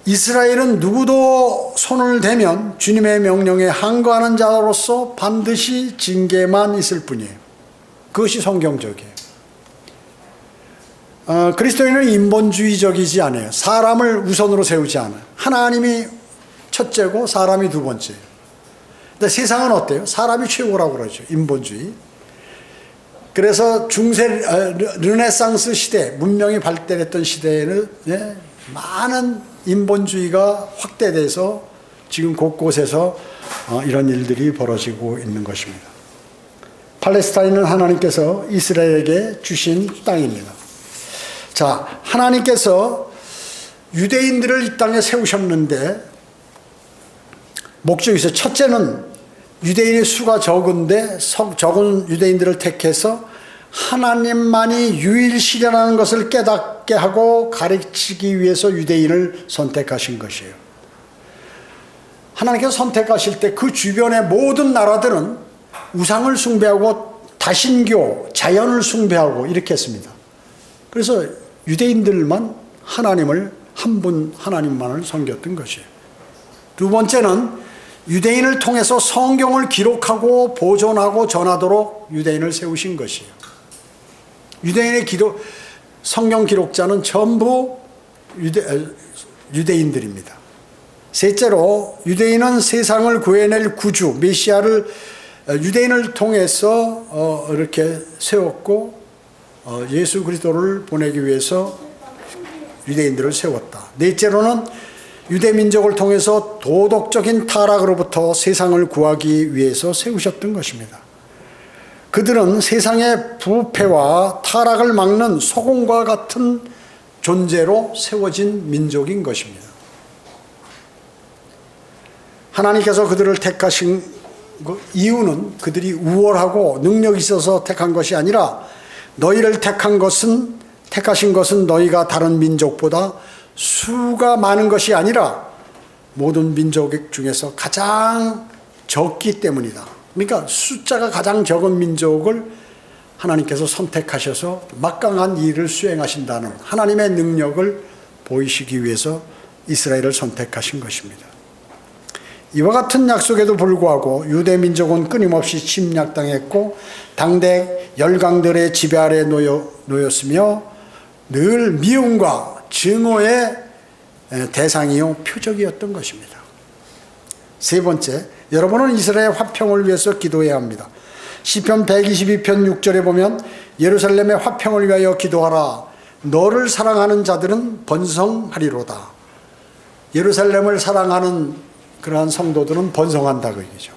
이스라엘은 누구도 손을 대면 주님의 명령에 항거하는 자로서 반드시 징계만 있을 뿐이에요. 그것이 성경적이에요. 그리스도인은 인본주의적이지 않아요. 사람을 우선으로 세우지 않아요. 하나님이 첫째고 사람이 두 번째예요. 근데 세상은 어때요? 사람이 최고라고 그러죠. 인본주의. 그래서 르네상스 시대, 문명이 발달했던 시대에는 많은 인본주의가 확대돼서 지금 곳곳에서 이런 일들이 벌어지고 있는 것입니다. 팔레스타인은 하나님께서 이스라엘에게 주신 땅입니다. 자, 하나님께서 유대인들을 이 땅에 세우셨는데 목적이 있어요. 첫째는 유대인의 수가 적은데 적은 유대인들을 택해서 하나님만이 유일시라는 것을 깨닫게 하고 가르치기 위해서 유대인을 선택하신 것이에요. 하나님께서 선택하실 때 그 주변의 모든 나라들은 우상을 숭배하고 다신교, 자연을 숭배하고 이렇게 했습니다. 그래서 유대인들만 하나님을 한 분 하나님만을 섬겼던 것이에요. 두 번째는 유대인을 통해서 성경을 기록하고 보존하고 전하도록 유대인을 세우신 것이에요. 유대인의 성경 기록자는 전부 유대인들입니다. 셋째로 유대인은 세상을 구해낼 구주 메시아를 유대인을 통해서 이렇게 세웠고 예수 그리스도를 보내기 위해서 유대인들을 세웠다. 넷째로는 유대 민족을 통해서 도덕적인 타락으로부터 세상을 구하기 위해서 세우셨던 것입니다. 그들은 세상의 부패와 타락을 막는 소금과 같은 존재로 세워진 민족인 것입니다. 하나님께서 그들을 택하신 이유는 그들이 우월하고 능력이 있어서 택한 것이 아니라 너희를 택하신 것은 너희가 다른 민족보다 수가 많은 것이 아니라 모든 민족 중에서 가장 적기 때문이다. 그러니까 숫자가 가장 적은 민족을 하나님께서 선택하셔서 막강한 일을 수행하신다는 하나님의 능력을 보이시기 위해서 이스라엘을 선택하신 것입니다. 이와 같은 약속에도 불구하고 유대 민족은 끊임없이 침략당했고 당대 열강들의 지배 아래 놓였으며 늘 미움과 증오의 대상이요 표적이었던 것입니다. 세 번째, 여러분은 이스라엘 화평을 위해서 기도해야 합니다. 시편 122편 6절에 보면 예루살렘의 화평을 위하여 기도하라. 너를 사랑하는 자들은 번성하리로다. 예루살렘을 사랑하는 그러한 성도들은 번성한다 그 얘기죠.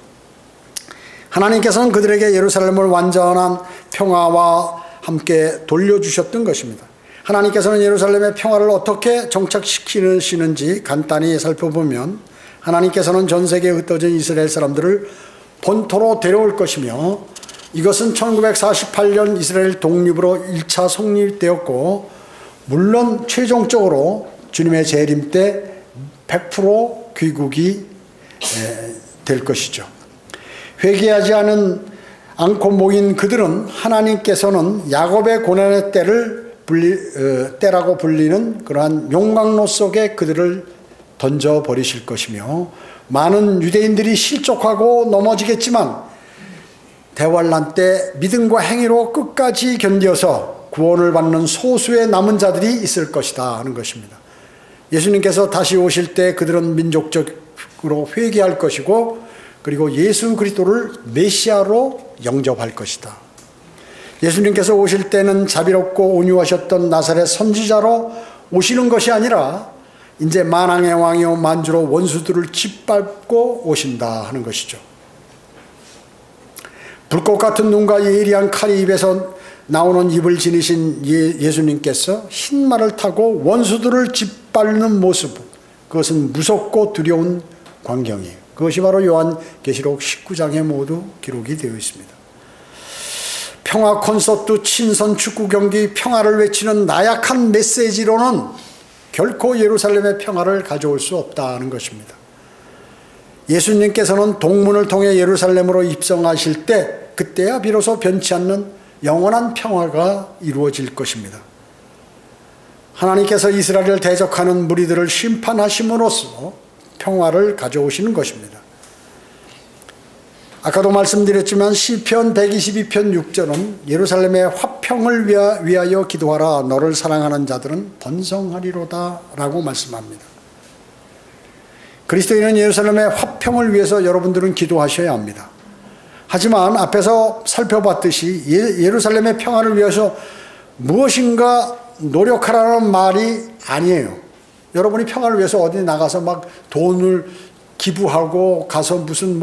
하나님께서는 그들에게 예루살렘을 완전한 평화와 함께 돌려주셨던 것입니다. 하나님께서는 예루살렘의 평화를 어떻게 정착시키시는지 간단히 살펴보면 하나님께서는 전 세계에 흩어진 이스라엘 사람들을 본토로 데려올 것이며 이것은 1948년 이스라엘 독립으로 1차 성립되었고 물론 최종적으로 주님의 재림 때 100% 귀국이 될 것이죠. 회개하지 않고 모인 그들은 하나님께서는 야곱의 고난의 때라고 불리는 그러한 용광로 속에 그들을 던져버리실 것이며 많은 유대인들이 실족하고 넘어지겠지만 대환란 때 믿음과 행위로 끝까지 견뎌서 구원을 받는 소수의 남은 자들이 있을 것이다 하는 것입니다. 예수님께서 다시 오실 때 그들은 민족적으로 회개할 것이고 그리고 예수 그리스도를 메시아로 영접할 것이다. 예수님께서 오실 때는 자비롭고 온유하셨던 나사렛 선지자로 오시는 것이 아니라 이제 만왕의 왕이요 만주로 원수들을 짓밟고 오신다 하는 것이죠. 불꽃 같은 눈과 예리한 칼이 입에서 나오는 입을 지니신 예수님께서 흰 말을 타고 원수들을 짓밟는 모습, 그것은 무섭고 두려운 광경이에요. 그것이 바로 요한계시록 19장에 모두 기록이 되어 있습니다. 평화 콘서트, 친선 축구 경기, 평화를 외치는 나약한 메시지로는 결코 예루살렘의 평화를 가져올 수 없다는 것입니다. 예수님께서는 동문을 통해 예루살렘으로 입성하실 때 그때야 비로소 변치 않는 영원한 평화가 이루어질 것입니다. 하나님께서 이스라엘을 대적하는 무리들을 심판하심으로써 평화를 가져오시는 것입니다. 아까도 말씀드렸지만 시편 122편 6절은 예루살렘의 화평을 위하여 기도하라. 너를 사랑하는 자들은 번성하리로다 라고 말씀합니다. 그리스도인은 예루살렘의 화평을 위해서 여러분들은 기도하셔야 합니다. 하지만 앞에서 살펴봤듯이 예루살렘의 평화를 위해서 무엇인가 노력하라는 말이 아니에요. 여러분이 평화를 위해서 어디 나가서 막 돈을 기부하고 가서 무슨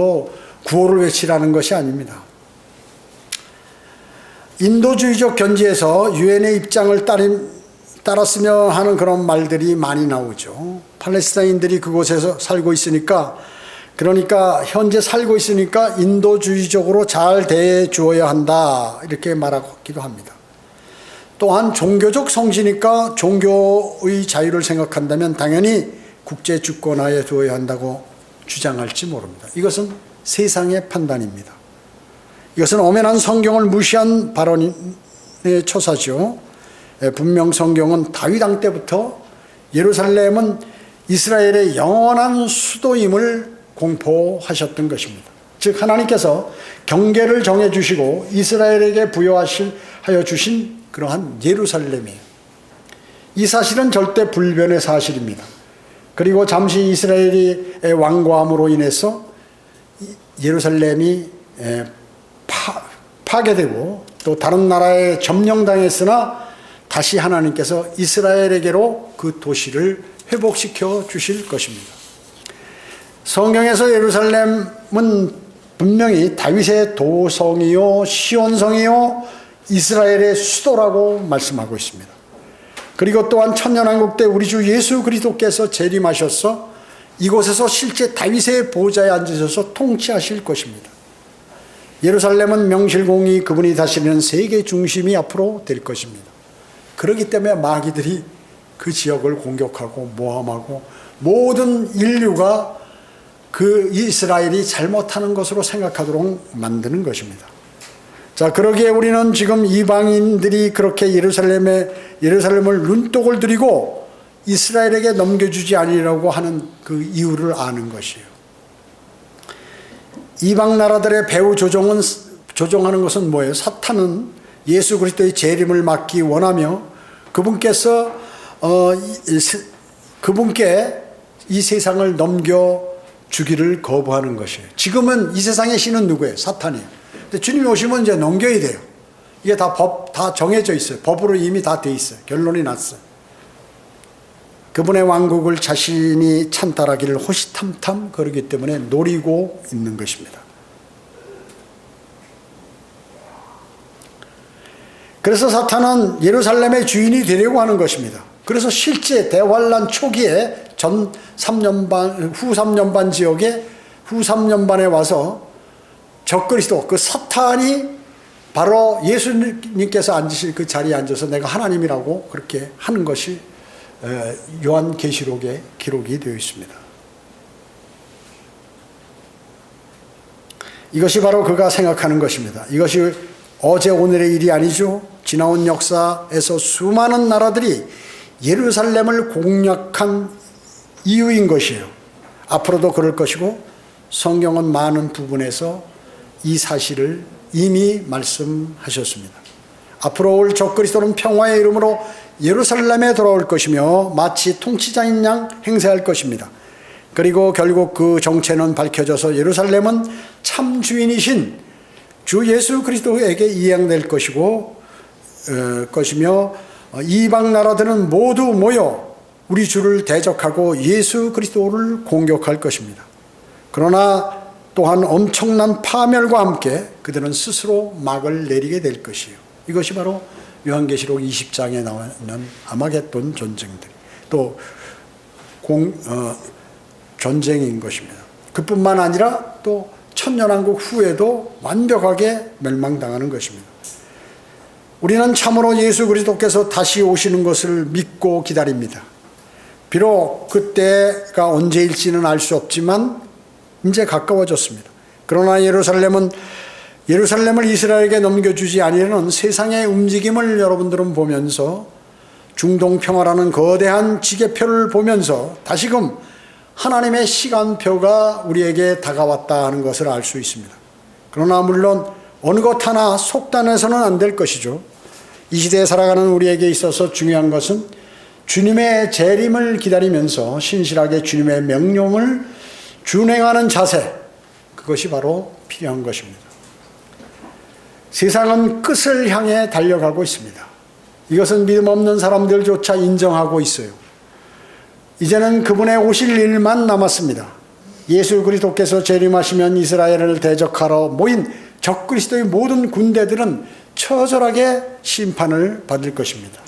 구호를 외치라는 것이 아닙니다. 인도주의적 견지에서 유엔의 입장을 따랐으면 하는 그런 말들이 많이 나오죠. 팔레스타인들이 그곳에서 살고 있으니까, 그러니까 현재 살고 있으니까 인도주의적으로 잘 대해주어야 한다 이렇게 말하기도 합니다. 또한 종교적 성지니까 종교의 자유를 생각한다면 당연히 국제 주권하에 두어야 한다고 주장할지 모릅니다. 이것은 세상의 판단입니다. 이것은 엄연한 성경을 무시한 발언의 초사죠. 분명 성경은 다윗 왕 때부터 예루살렘은 이스라엘의 영원한 수도임을 공포하셨던 것입니다. 즉 하나님께서 경계를 정해주시고 이스라엘에게 부여하여 주신 그러한 예루살렘이에요. 이 사실은 절대 불변의 사실입니다. 그리고 잠시 이스라엘이 왕고함으로 인해서 예루살렘이 파괴되고 또 다른 나라에 점령당했으나 다시 하나님께서 이스라엘에게로 그 도시를 회복시켜 주실 것입니다. 성경에서 예루살렘은 분명히 다윗의 도성이요 시온성이요 이스라엘의 수도라고 말씀하고 있습니다. 그리고 또한 천년왕국 때 우리 주 예수 그리스도께서 재림하셔서 이곳에서 실제 다윗의 보좌에 앉으셔서 통치하실 것입니다. 예루살렘은 명실공히 그분이 다스리는 세계 중심이 앞으로 될 것입니다. 그렇기 때문에 마귀들이 그 지역을 공격하고 모함하고 모든 인류가 그 이스라엘이 잘못하는 것으로 생각하도록 만드는 것입니다. 자, 그러기에 우리는 지금 이방인들이 그렇게 예루살렘을 눈독을 들이고 이스라엘에게 넘겨주지 아니라고 하는 그 이유를 아는 것이에요. 이방 나라들의 배후 조종하는 것은 뭐예요? 사탄은 예수 그리스도의 재림을 막기 원하며 그분께 이 세상을 넘겨주기를 거부하는 것이에요. 지금은 이 세상의 신은 누구예요? 사탄이에요. 근데 주님이 오시면 이제 넘겨야 돼요. 이게 다 다 정해져 있어요. 법으로 이미 다 돼 있어요. 결론이 났어요. 그분의 왕국을 자신이 찬탈하기를 호시탐탐 그러기 때문에 노리고 있는 것입니다. 그래서 사탄은 예루살렘의 주인이 되려고 하는 것입니다. 그래서 실제 대환란 초기에 후 3년 반 지역에 후 3년 반에 와서 적그리스도 그 사탄이 바로 예수님께서 앉으실 그 자리에 앉아서 내가 하나님이라고 그렇게 하는 것이 요한계시록에 기록이 되어 있습니다. 이것이 바로 그가 생각하는 것입니다. 이것이 어제 오늘의 일이 아니죠. 지나온 역사에서 수많은 나라들이 예루살렘을 공략한 이유인 것이에요. 앞으로도 그럴 것이고 성경은 많은 부분에서 이 사실을 이미 말씀하셨습니다. 앞으로 올 적그리스도는 평화의 이름으로 예루살렘에 돌아올 것이며 마치 통치자인 양 행세할 것입니다. 그리고 결국 그 정체는 밝혀져서 예루살렘은 참 주인이신 주 예수 그리스도에게 이양될 것이며 이방 나라들은 모두 모여 우리 주를 대적하고 예수 그리스도를 공격할 것입니다. 그러나 또한 엄청난 파멸과 함께 그들은 스스로 막을 내리게 될 것이에요. 이것이 바로 요한계시록 20장에 나와 있는 아마겟돈 전쟁들, 또 전쟁인 것입니다. 그뿐만 아니라 또 천년왕국 후에도 완벽하게 멸망당하는 것입니다. 우리는 참으로 예수 그리스도께서 다시 오시는 것을 믿고 기다립니다. 비록 그때가 언제일지는 알 수 없지만 이제 가까워졌습니다. 그러나 예루살렘을 이스라엘에게 넘겨주지 아니하는 세상의 움직임을 여러분들은 보면서 중동 평화라는 거대한 지계표를 보면서 다시금 하나님의 시간표가 우리에게 다가왔다 하는 것을 알 수 있습니다. 그러나 물론 어느 것 하나 속단해서는 안 될 것이죠. 이 시대에 살아가는 우리에게 있어서 중요한 것은 주님의 재림을 기다리면서 신실하게 주님의 명령을 준행하는 자세, 그것이 바로 필요한 것입니다. 세상은 끝을 향해 달려가고 있습니다. 이것은 믿음 없는 사람들조차 인정하고 있어요. 이제는 그분의 오실 일만 남았습니다. 예수 그리스도께서 재림하시면 이스라엘을 대적하러 모인 적그리스도의 모든 군대들은 처절하게 심판을 받을 것입니다.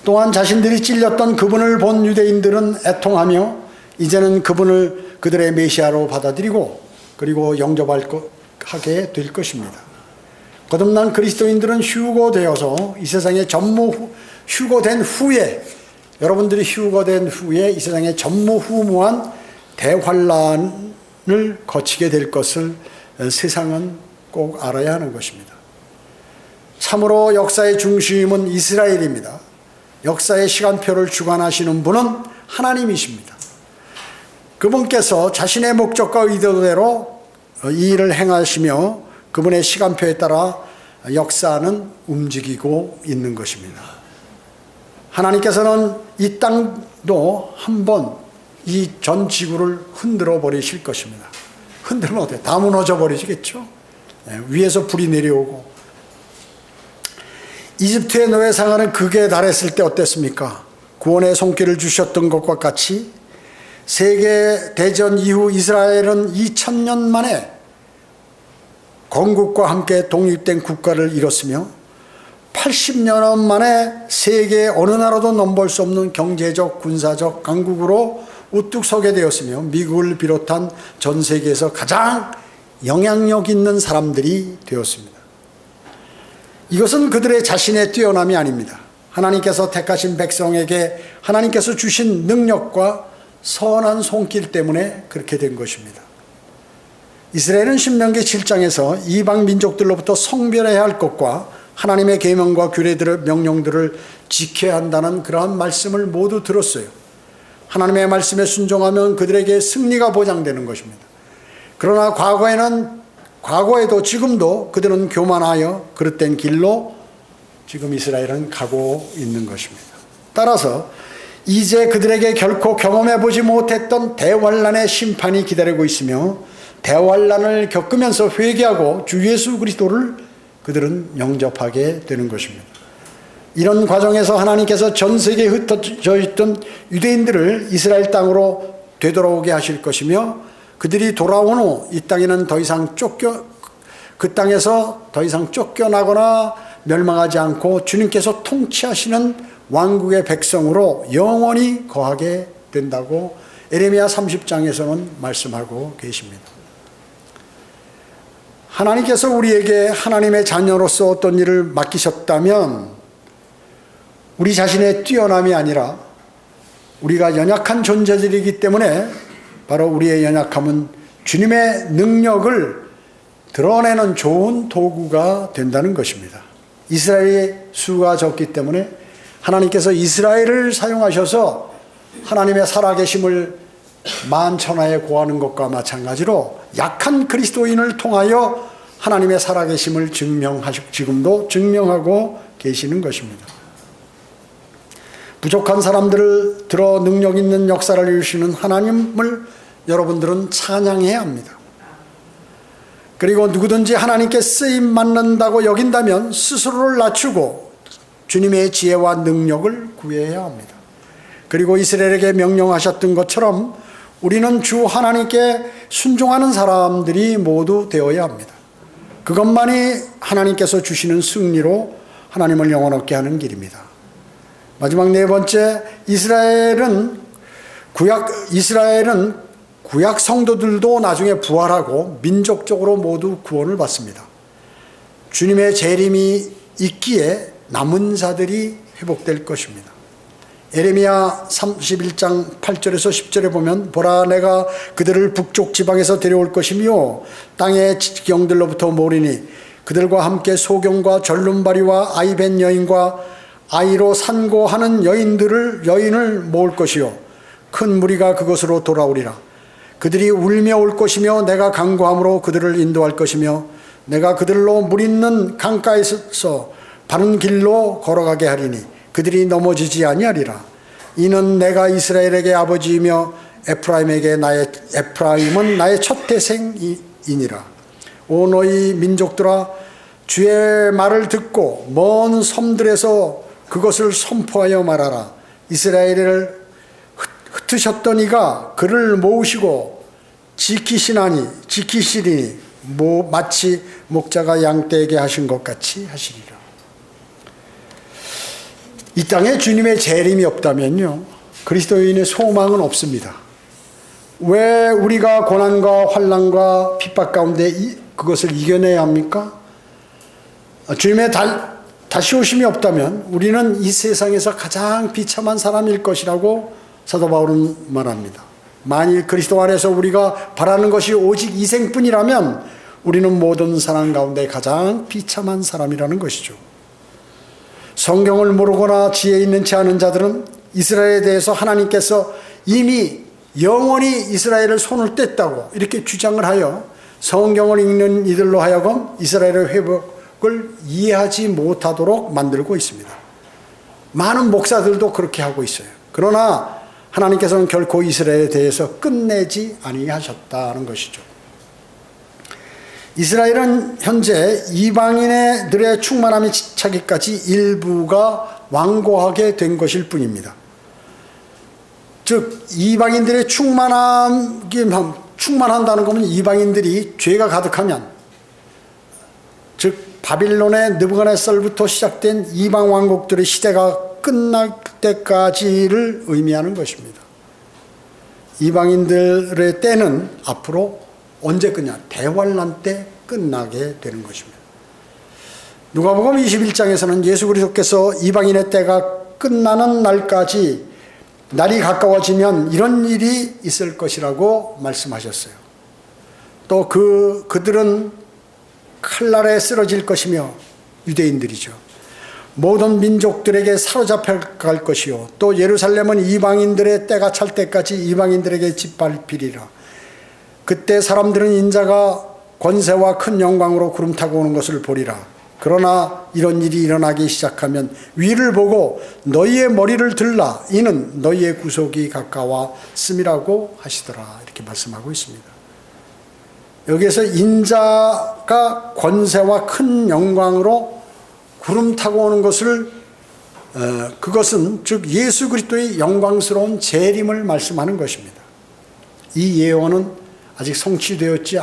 또한 자신들이 찔렸던 그분을 본 유대인들은 애통하며 이제는 그분을 그들의 메시아로 받아들이고 그리고 영접하게 될 것입니다. 거듭난 그리스도인들은 휴거되어서 이 세상에 휴거된 후에, 여러분들이 휴거된 후에 이 세상에 전무후무한 대환란을 거치게 될 것을 세상은 꼭 알아야 하는 것입니다. 참으로 역사의 중심은 이스라엘입니다. 역사의 시간표를 주관하시는 분은 하나님이십니다. 그분께서 자신의 목적과 의도대로 이 일을 행하시며 그분의 시간표에 따라 역사는 움직이고 있는 것입니다. 하나님께서는 이 땅도 한번 이 전 지구를 흔들어 버리실 것입니다. 흔들면 어때요? 다 무너져 버리시겠죠? 위에서 불이 내려오고. 이집트의 노예 생활은 극에 달했을 때 어땠습니까? 구원의 손길을 주셨던 것과 같이 세계 대전 이후 이스라엘은 2000년 만에 건국과 함께 독립된 국가를 이뤘으며 80년 만에 세계 어느 나라도 넘볼 수 없는 경제적, 군사적 강국으로 우뚝 서게 되었으며 미국을 비롯한 전 세계에서 가장 영향력 있는 사람들이 되었습니다. 이것은 그들의 자신의 뛰어남이 아닙니다. 하나님께서 택하신 백성에게 하나님께서 주신 능력과 선한 손길 때문에 그렇게 된 것입니다. 이스라엘은 신명기 7장에서 이방 민족들로부터 성별해야 할 것과 하나님의 계명과 규례들의 명령들을 지켜야 한다는 그러한 말씀을 모두 들었어요. 하나님의 말씀에 순종하면 그들에게 승리가 보장되는 것입니다. 그러나 과거에도 지금도 그들은 교만하여 그릇된 길로 지금 이스라엘은 가고 있는 것입니다. 따라서 이제 그들에게 결코 경험해보지 못했던 대환란의 심판이 기다리고 있으며 대환란을 겪으면서 회개하고 주 예수 그리스도를 그들은 영접하게 되는 것입니다. 이런 과정에서 하나님께서 전 세계에 흩어져 있던 유대인들을 이스라엘 땅으로 되돌아오게 하실 것이며 그들이 돌아온 후 이 땅에는 그 땅에서 더 이상 쫓겨나거나 멸망하지 않고 주님께서 통치하시는 왕국의 백성으로 영원히 거하게 된다고 에레미야 30장에서는 말씀하고 계십니다. 하나님께서 우리에게 하나님의 자녀로서 어떤 일을 맡기셨다면 우리 자신의 뛰어남이 아니라 우리가 연약한 존재들이기 때문에 바로 우리의 연약함은 주님의 능력을 드러내는 좋은 도구가 된다는 것입니다. 이스라엘의 수가 적기 때문에 하나님께서 이스라엘을 사용하셔서 하나님의 살아계심을 만천하에 고하는 것과 마찬가지로 약한 그리스도인을 통하여 하나님의 살아계심을 지금도 증명하고 계시는 것입니다. 부족한 사람들을 들어 능력 있는 역사를 이루시는 하나님을 여러분들은 찬양해야 합니다. 그리고 누구든지 하나님께 쓰임 받는다고 여긴다면 스스로를 낮추고 주님의 지혜와 능력을 구해야 합니다. 그리고 이스라엘에게 명령하셨던 것처럼 우리는 주 하나님께 순종하는 사람들이 모두 되어야 합니다. 그것만이 하나님께서 주시는 승리로 하나님을 영원하게 하는 길입니다. 마지막 네 번째, 이스라엘은 구약 성도들도 나중에 부활하고 민족적으로 모두 구원을 받습니다. 주님의 재림이 있기에 남은 자들이 회복될 것입니다. 예레미야 31장 8절에서 10절에 보면 보라 내가 그들을 북쪽 지방에서 데려올 것이며 땅의 지경들로부터 모으리니 그들과 함께 소경과 절름발이와 아이벤 여인과 아이로 산고하는 여인을 모을 것이요 큰 무리가 그것으로 돌아오리라. 그들이 울며 올 것이며 내가 강구함으로 그들을 인도할 것이며 내가 그들로 물 있는 강가에서 바른 길로 걸어가게 하리니 그들이 넘어지지 아니하리라. 이는 내가 이스라엘에게 아버지이며 에프라임은 나의 첫 태생이니라. 오 너희 민족들아 주의 말을 듣고 먼 섬들에서 그것을 선포하여 말하라. 이스라엘을 흩으셨던 이가 그를 모으시고 지키시리니 마치 목자가 양떼에게 하신 것 같이 하시리라. 이 땅에 주님의 재림이 없다면요 그리스도인의 소망은 없습니다. 왜 우리가 고난과 환난과 핍박 가운데 그것을 이겨내야 합니까? 주님의 다시 오심이 없다면 우리는 이 세상에서 가장 비참한 사람일 것이라고 사도 바울은 말합니다. 만일 그리스도 안에서 우리가 바라는 것이 오직 이생뿐이라면 우리는 모든 사람 가운데 가장 비참한 사람이라는 것이죠. 성경을 모르거나 지혜 있는 채 아는 자들은 이스라엘에 대해서 하나님께서 이미 영원히 이스라엘을 손을 뗐다고 이렇게 주장을 하여 성경을 읽는 이들로 하여금 이스라엘의 회복을 이해하지 못하도록 만들고 있습니다. 많은 목사들도 그렇게 하고 있어요. 그러나 하나님께서는 결코 이스라엘에 대해서 끝내지 아니하셨다는 것이죠. 이스라엘은 현재 이방인들의 충만함이 차기까지 일부가 완고하게 된 것일 뿐입니다. 즉 이방인들의 충만한다는 것은 이방인들이 죄가 가득하면, 즉 바빌론의 느부갓네살부터 시작된 이방 왕국들의 시대가 끝날 때까지를 의미하는 것입니다. 이방인들의 때는 앞으로 언제 끝냐? 대환란 때 끝나게 되는 것입니다. 누가복음 21장에서는 예수 그리스도께서 이방인의 때가 끝나는 날까지 날이 가까워지면 이런 일이 있을 것이라고 말씀하셨어요. 또 그들은 칼날에 쓰러질 것이며, 유대인들이죠. 모든 민족들에게 사로잡혀 갈 것이요 또 예루살렘은 이방인들의 때가 찰 때까지 이방인들에게 짓밟히리라. 그때 사람들은 인자가 권세와 큰 영광으로 구름 타고 오는 것을 보리라. 그러나 이런 일이 일어나기 시작하면 위를 보고 너희의 머리를 들라. 이는 너희의 구속이 가까웠음이라고 하시더라. 이렇게 말씀하고 있습니다. 여기에서 인자가 권세와 큰 영광으로 구름 타고 오는 것을 그것은 즉 예수 그리스도의 영광스러운 재림을 말씀하는 것입니다. 이 예언은 아직 성취되었지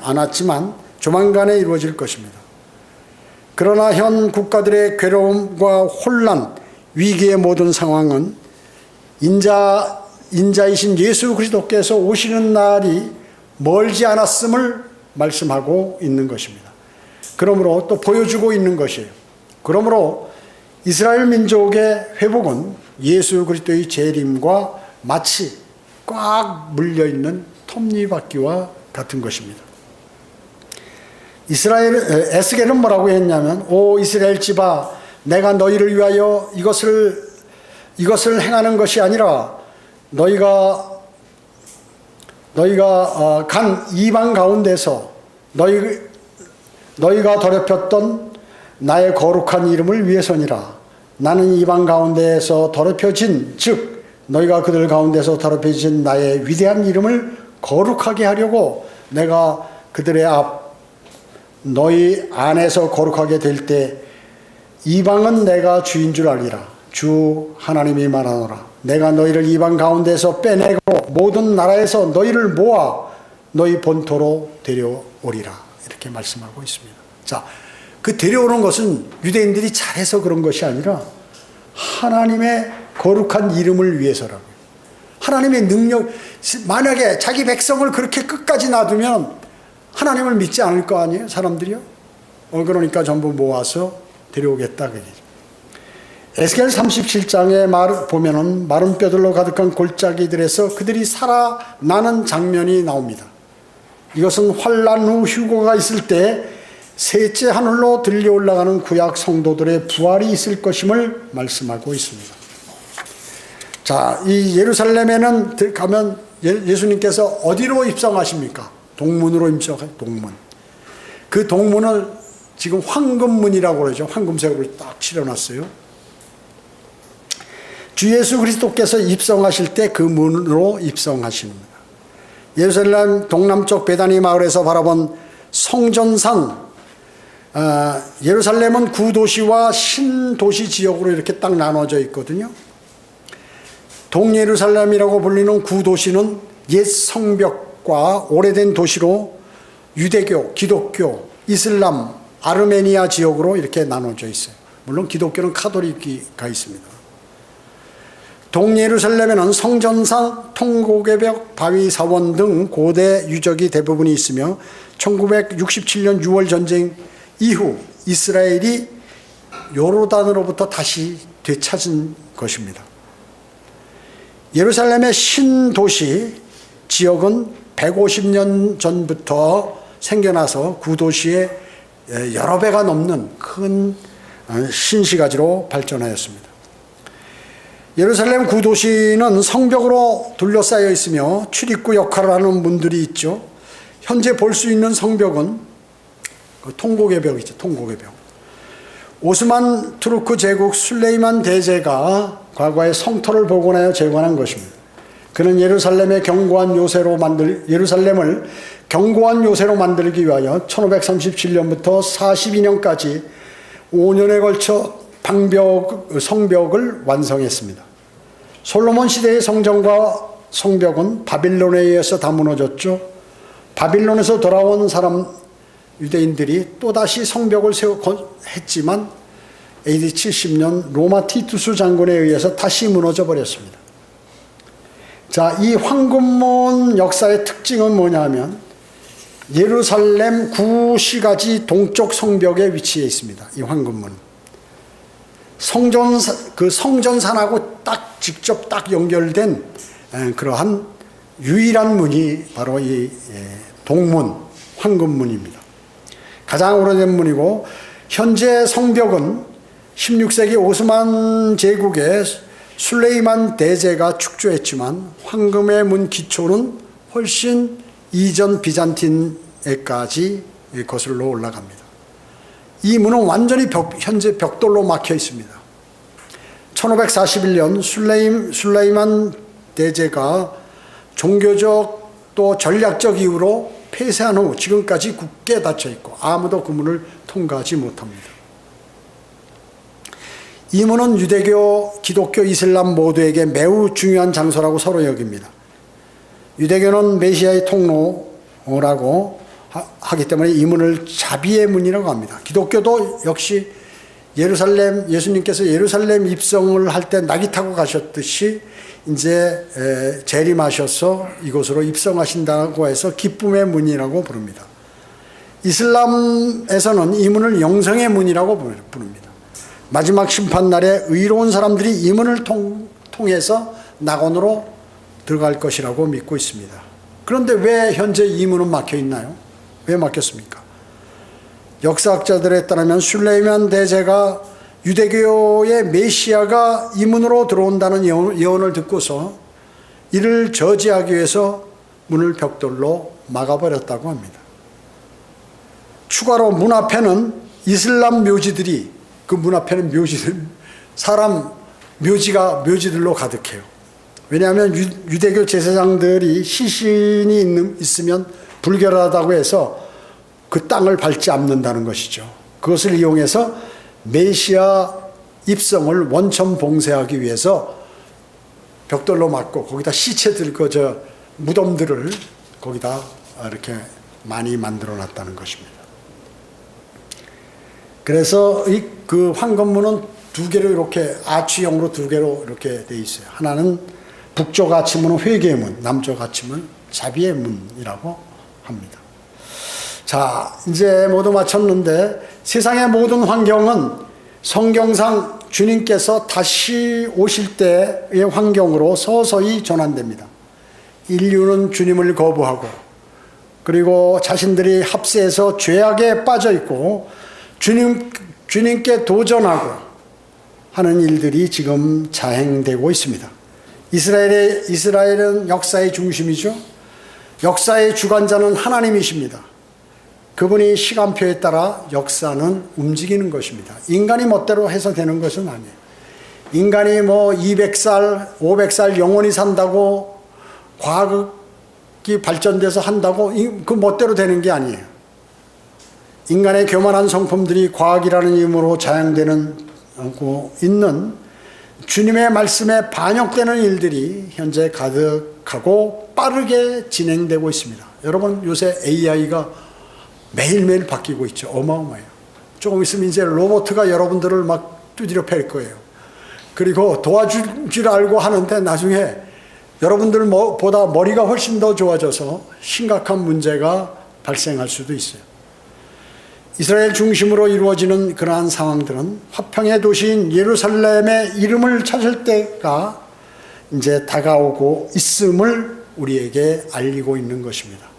않았지만 조만간에 이루어질 것입니다. 그러나 현 국가들의 괴로움과 혼란, 위기의 모든 상황은 인자이신 예수 그리스도께서 오시는 날이 멀지 않았음을 말씀하고 있는 것입니다. 그러므로 또 보여주고 있는 것이에요. 그러므로 이스라엘 민족의 회복은 예수 그리스도의 재림과 마치 꽉 물려있는 톱니바퀴와 같은 것입니다. 에스겔은 뭐라고 했냐면, 오 이스라엘 집아, 내가 너희를 위하여 이것을 행하는 것이 아니라 너희가 간 이방 가운데서 너희가 더럽혔던 나의 거룩한 이름을 위해서니라. 나는 이방 가운데에서 더럽혀진, 즉 너희가 그들 가운데서 더럽혀진 나의 위대한 이름을 거룩하게 하려고 내가 그들의 앞 너희 안에서 거룩하게 될 때 이방은 내가 주인 줄 알리라. 주 하나님이 말하노라. 내가 너희를 이방 가운데서 빼내고 모든 나라에서 너희를 모아 너희 본토로 데려오리라. 이렇게 말씀하고 있습니다. 자, 그 데려오는 것은 유대인들이 잘해서 그런 것이 아니라 하나님의 거룩한 이름을 위해서라고요. 하나님의 능력, 만약에 자기 백성을 그렇게 끝까지 놔두면 하나님을 믿지 않을 거 아니에요, 사람들이요? 그러니까 전부 모아서 데려오겠다. 에스겔 37장에 보면은 마른 뼈들로 가득한 골짜기들에서 그들이 살아나는 장면이 나옵니다. 이것은 환난 후 휴거가 있을 때 셋째 하늘로 들려 올라가는 구약 성도들의 부활이 있을 것임을 말씀하고 있습니다. 자, 이 예루살렘에는 가면 예수님께서 어디로 입성하십니까? 동문으로 입성하세요. 동문. 그 동문을 지금 황금문이라고 그러죠. 황금색으로 딱 칠해놨어요. 주 예수 그리스도께서 입성하실 때 그 문으로 입성하십니다. 예루살렘 동남쪽 베다니 마을에서 바라본 성전산, 예루살렘은 구도시와 신도시 지역으로 이렇게 딱 나눠져 있거든요. 동예루살렘이라고 불리는 구도시는 옛 성벽과 오래된 도시로 유대교, 기독교, 이슬람, 아르메니아 지역으로 이렇게 나눠져 있어요. 물론 기독교는 카톨릭가 있습니다. 동예루살렘에는 성전산, 통곡의 벽, 바위 사원 등 고대 유적이 대부분이 있으며 1967년 6월 전쟁 이후 이스라엘이 요르단으로부터 다시 되찾은 것입니다. 예루살렘의 신도시 지역은 150년 전부터 생겨나서 구도시의 여러 배가 넘는 큰 신시가지로 발전하였습니다. 예루살렘 구도시는 성벽으로 둘러싸여 있으며 출입구 역할을 하는 문들이 있죠. 현재 볼 수 있는 성벽은 통곡의 벽이죠. 통곡의 벽. 오스만 투르크 제국 술레이만 대제가 과거에 성터를 복원하여 재건한 것입니다. 그는 예루살렘을 견고한 요새로 만들기 위하여 1537년부터 42년까지 5년에 걸쳐 성벽을 완성했습니다. 솔로몬 시대의 성전과 성벽은 바빌론에 의해서 다 무너졌죠. 바빌론에서 돌아온 유대인들이 또다시 성벽을 했지만 AD 70년 로마 티투스 장군에 의해서 다시 무너져 버렸습니다. 자, 이 황금문 역사의 특징은 뭐냐면 예루살렘 구시가지 동쪽 성벽에 위치해 있습니다. 이 황금문. 성전산하고 직접 연결된 그러한 유일한 문이 바로 이 동문, 황금문입니다. 가장 오래된 문이고 현재 성벽은 16세기 오스만 제국의 술레이만 대제가 축조했지만 황금의 문 기초는 훨씬 이전 비잔틴에까지 거슬러 올라갑니다. 이 문은 완전히 현재 벽돌로 막혀 있습니다. 1541년 술레이만 대제가 종교적 또 전략적 이유로 폐쇄한 후 지금까지 굳게 닫혀 있고 아무도 그 문을 통과하지 못합니다. 이 문은 유대교, 기독교, 이슬람 모두에게 매우 중요한 장소라고 서로 여깁니다. 유대교는 메시아의 통로라고 하기 때문에 이 문을 자비의 문이라고 합니다. 기독교도 역시 예수님께서 예루살렘 입성을 할 때 낙이 타고 가셨듯이 이제 재림하셔서 이곳으로 입성하신다고 해서 기쁨의 문이라고 부릅니다. 이슬람에서는 이 문을 영생의 문이라고 부릅니다. 마지막 심판날에 의로운 사람들이 이 문을 통해서 낙원으로 들어갈 것이라고 믿고 있습니다. 그런데 왜 현재 이 문은 막혀 있나요? 왜 막혔습니까? 역사학자들에 따르면 술레이만 대제가 유대교의 메시아가 이 문으로 들어온다는 예언을 듣고서 이를 저지하기 위해서 문을 벽돌로 막아버렸다고 합니다. 추가로 문 앞에는 이슬람 묘지들이, 그 문 앞에는 사람 묘지들로 가득해요. 왜냐하면 유대교 제사장들이 시신이 있으면 불결하다고 해서 그 땅을 밟지 않는다는 것이죠. 그것을 이용해서 메시아 입성을 원천 봉쇄하기 위해서 벽돌로 막고 거기다 시체들 저 무덤들을 거기다 이렇게 많이 만들어 놨다는 것입니다. 그래서 그 황건문은 두 개로 이렇게 아치형으로 두 개로 이렇게 돼 있어요. 하나는 북쪽 아치문은 회개의 문, 남쪽 아치문은 자비의 문이라고 합니다. 자, 이제 모두 마쳤는데 세상의 모든 환경은 성경상 주님께서 다시 오실 때의 환경으로 서서히 전환됩니다. 인류는 주님을 거부하고 그리고 자신들이 합세해서 죄악에 빠져 있고 주님께 도전하고 하는 일들이 지금 자행되고 있습니다. 이스라엘은 역사의 중심이죠. 역사의 주관자는 하나님이십니다. 그분이 시간표에 따라 역사는 움직이는 것입니다. 인간이 멋대로 해서 되는 것은 아니에요. 인간이 200살, 500살 영원히 산다고 과학이 발전돼서 한다고 그 멋대로 되는 게 아니에요. 인간의 교만한 성품들이 과학이라는 이름으로 자양되는 있는 주님의 말씀에 반영되는 일들이 현재 가득하고 빠르게 진행되고 있습니다. 여러분 요새 AI가 매일매일 바뀌고 있죠. 어마어마해요. 조금 있으면 이제 로봇가 여러분들을 막 두드려 팰 거예요. 그리고 도와줄 줄 알고 하는데 나중에 여러분들 보다 머리가 훨씬 더 좋아져서 심각한 문제가 발생할 수도 있어요. 이스라엘 중심으로 이루어지는 그러한 상황들은 화평의 도시인 예루살렘의 이름을 찾을 때가 이제 다가오고 있음을 우리에게 알리고 있는 것입니다.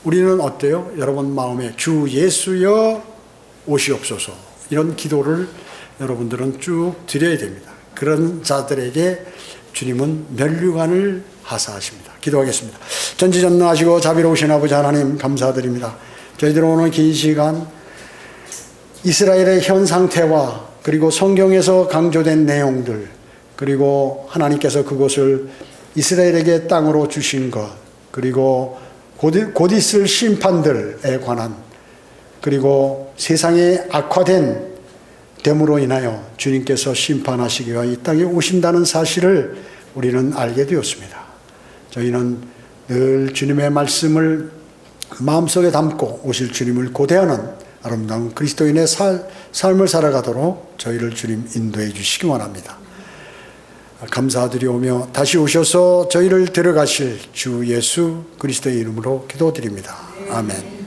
우리는 어때요? 여러분 마음에 주 예수여 오시옵소서 이런 기도를 여러분들은 쭉 드려야 됩니다. 그런 자들에게 주님은 면류관을 하사하십니다. 기도하겠습니다. 전지전능하시고 자비로우신 아버지 하나님 감사드립니다. 저희들 오늘 긴 시간 이스라엘의 현 상태와 그리고 성경에서 강조된 내용들 그리고 하나님께서 그곳을 이스라엘에게 땅으로 주신 것 그리고 곧 있을 심판들에 관한 그리고 세상의 악화된 됨으로 인하여 주님께서 심판하시기 위하여 이 땅에 오신다는 사실을 우리는 알게 되었습니다. 저희는 늘 주님의 말씀을 마음속에 담고 오실 주님을 고대하는 아름다운 그리스도인의 삶을 살아가도록 저희를 주님 인도해 주시기 원합니다. 감사드리오며 다시 오셔서 저희를 데려가실 주 예수 그리스도의 이름으로 기도드립니다. 아멘.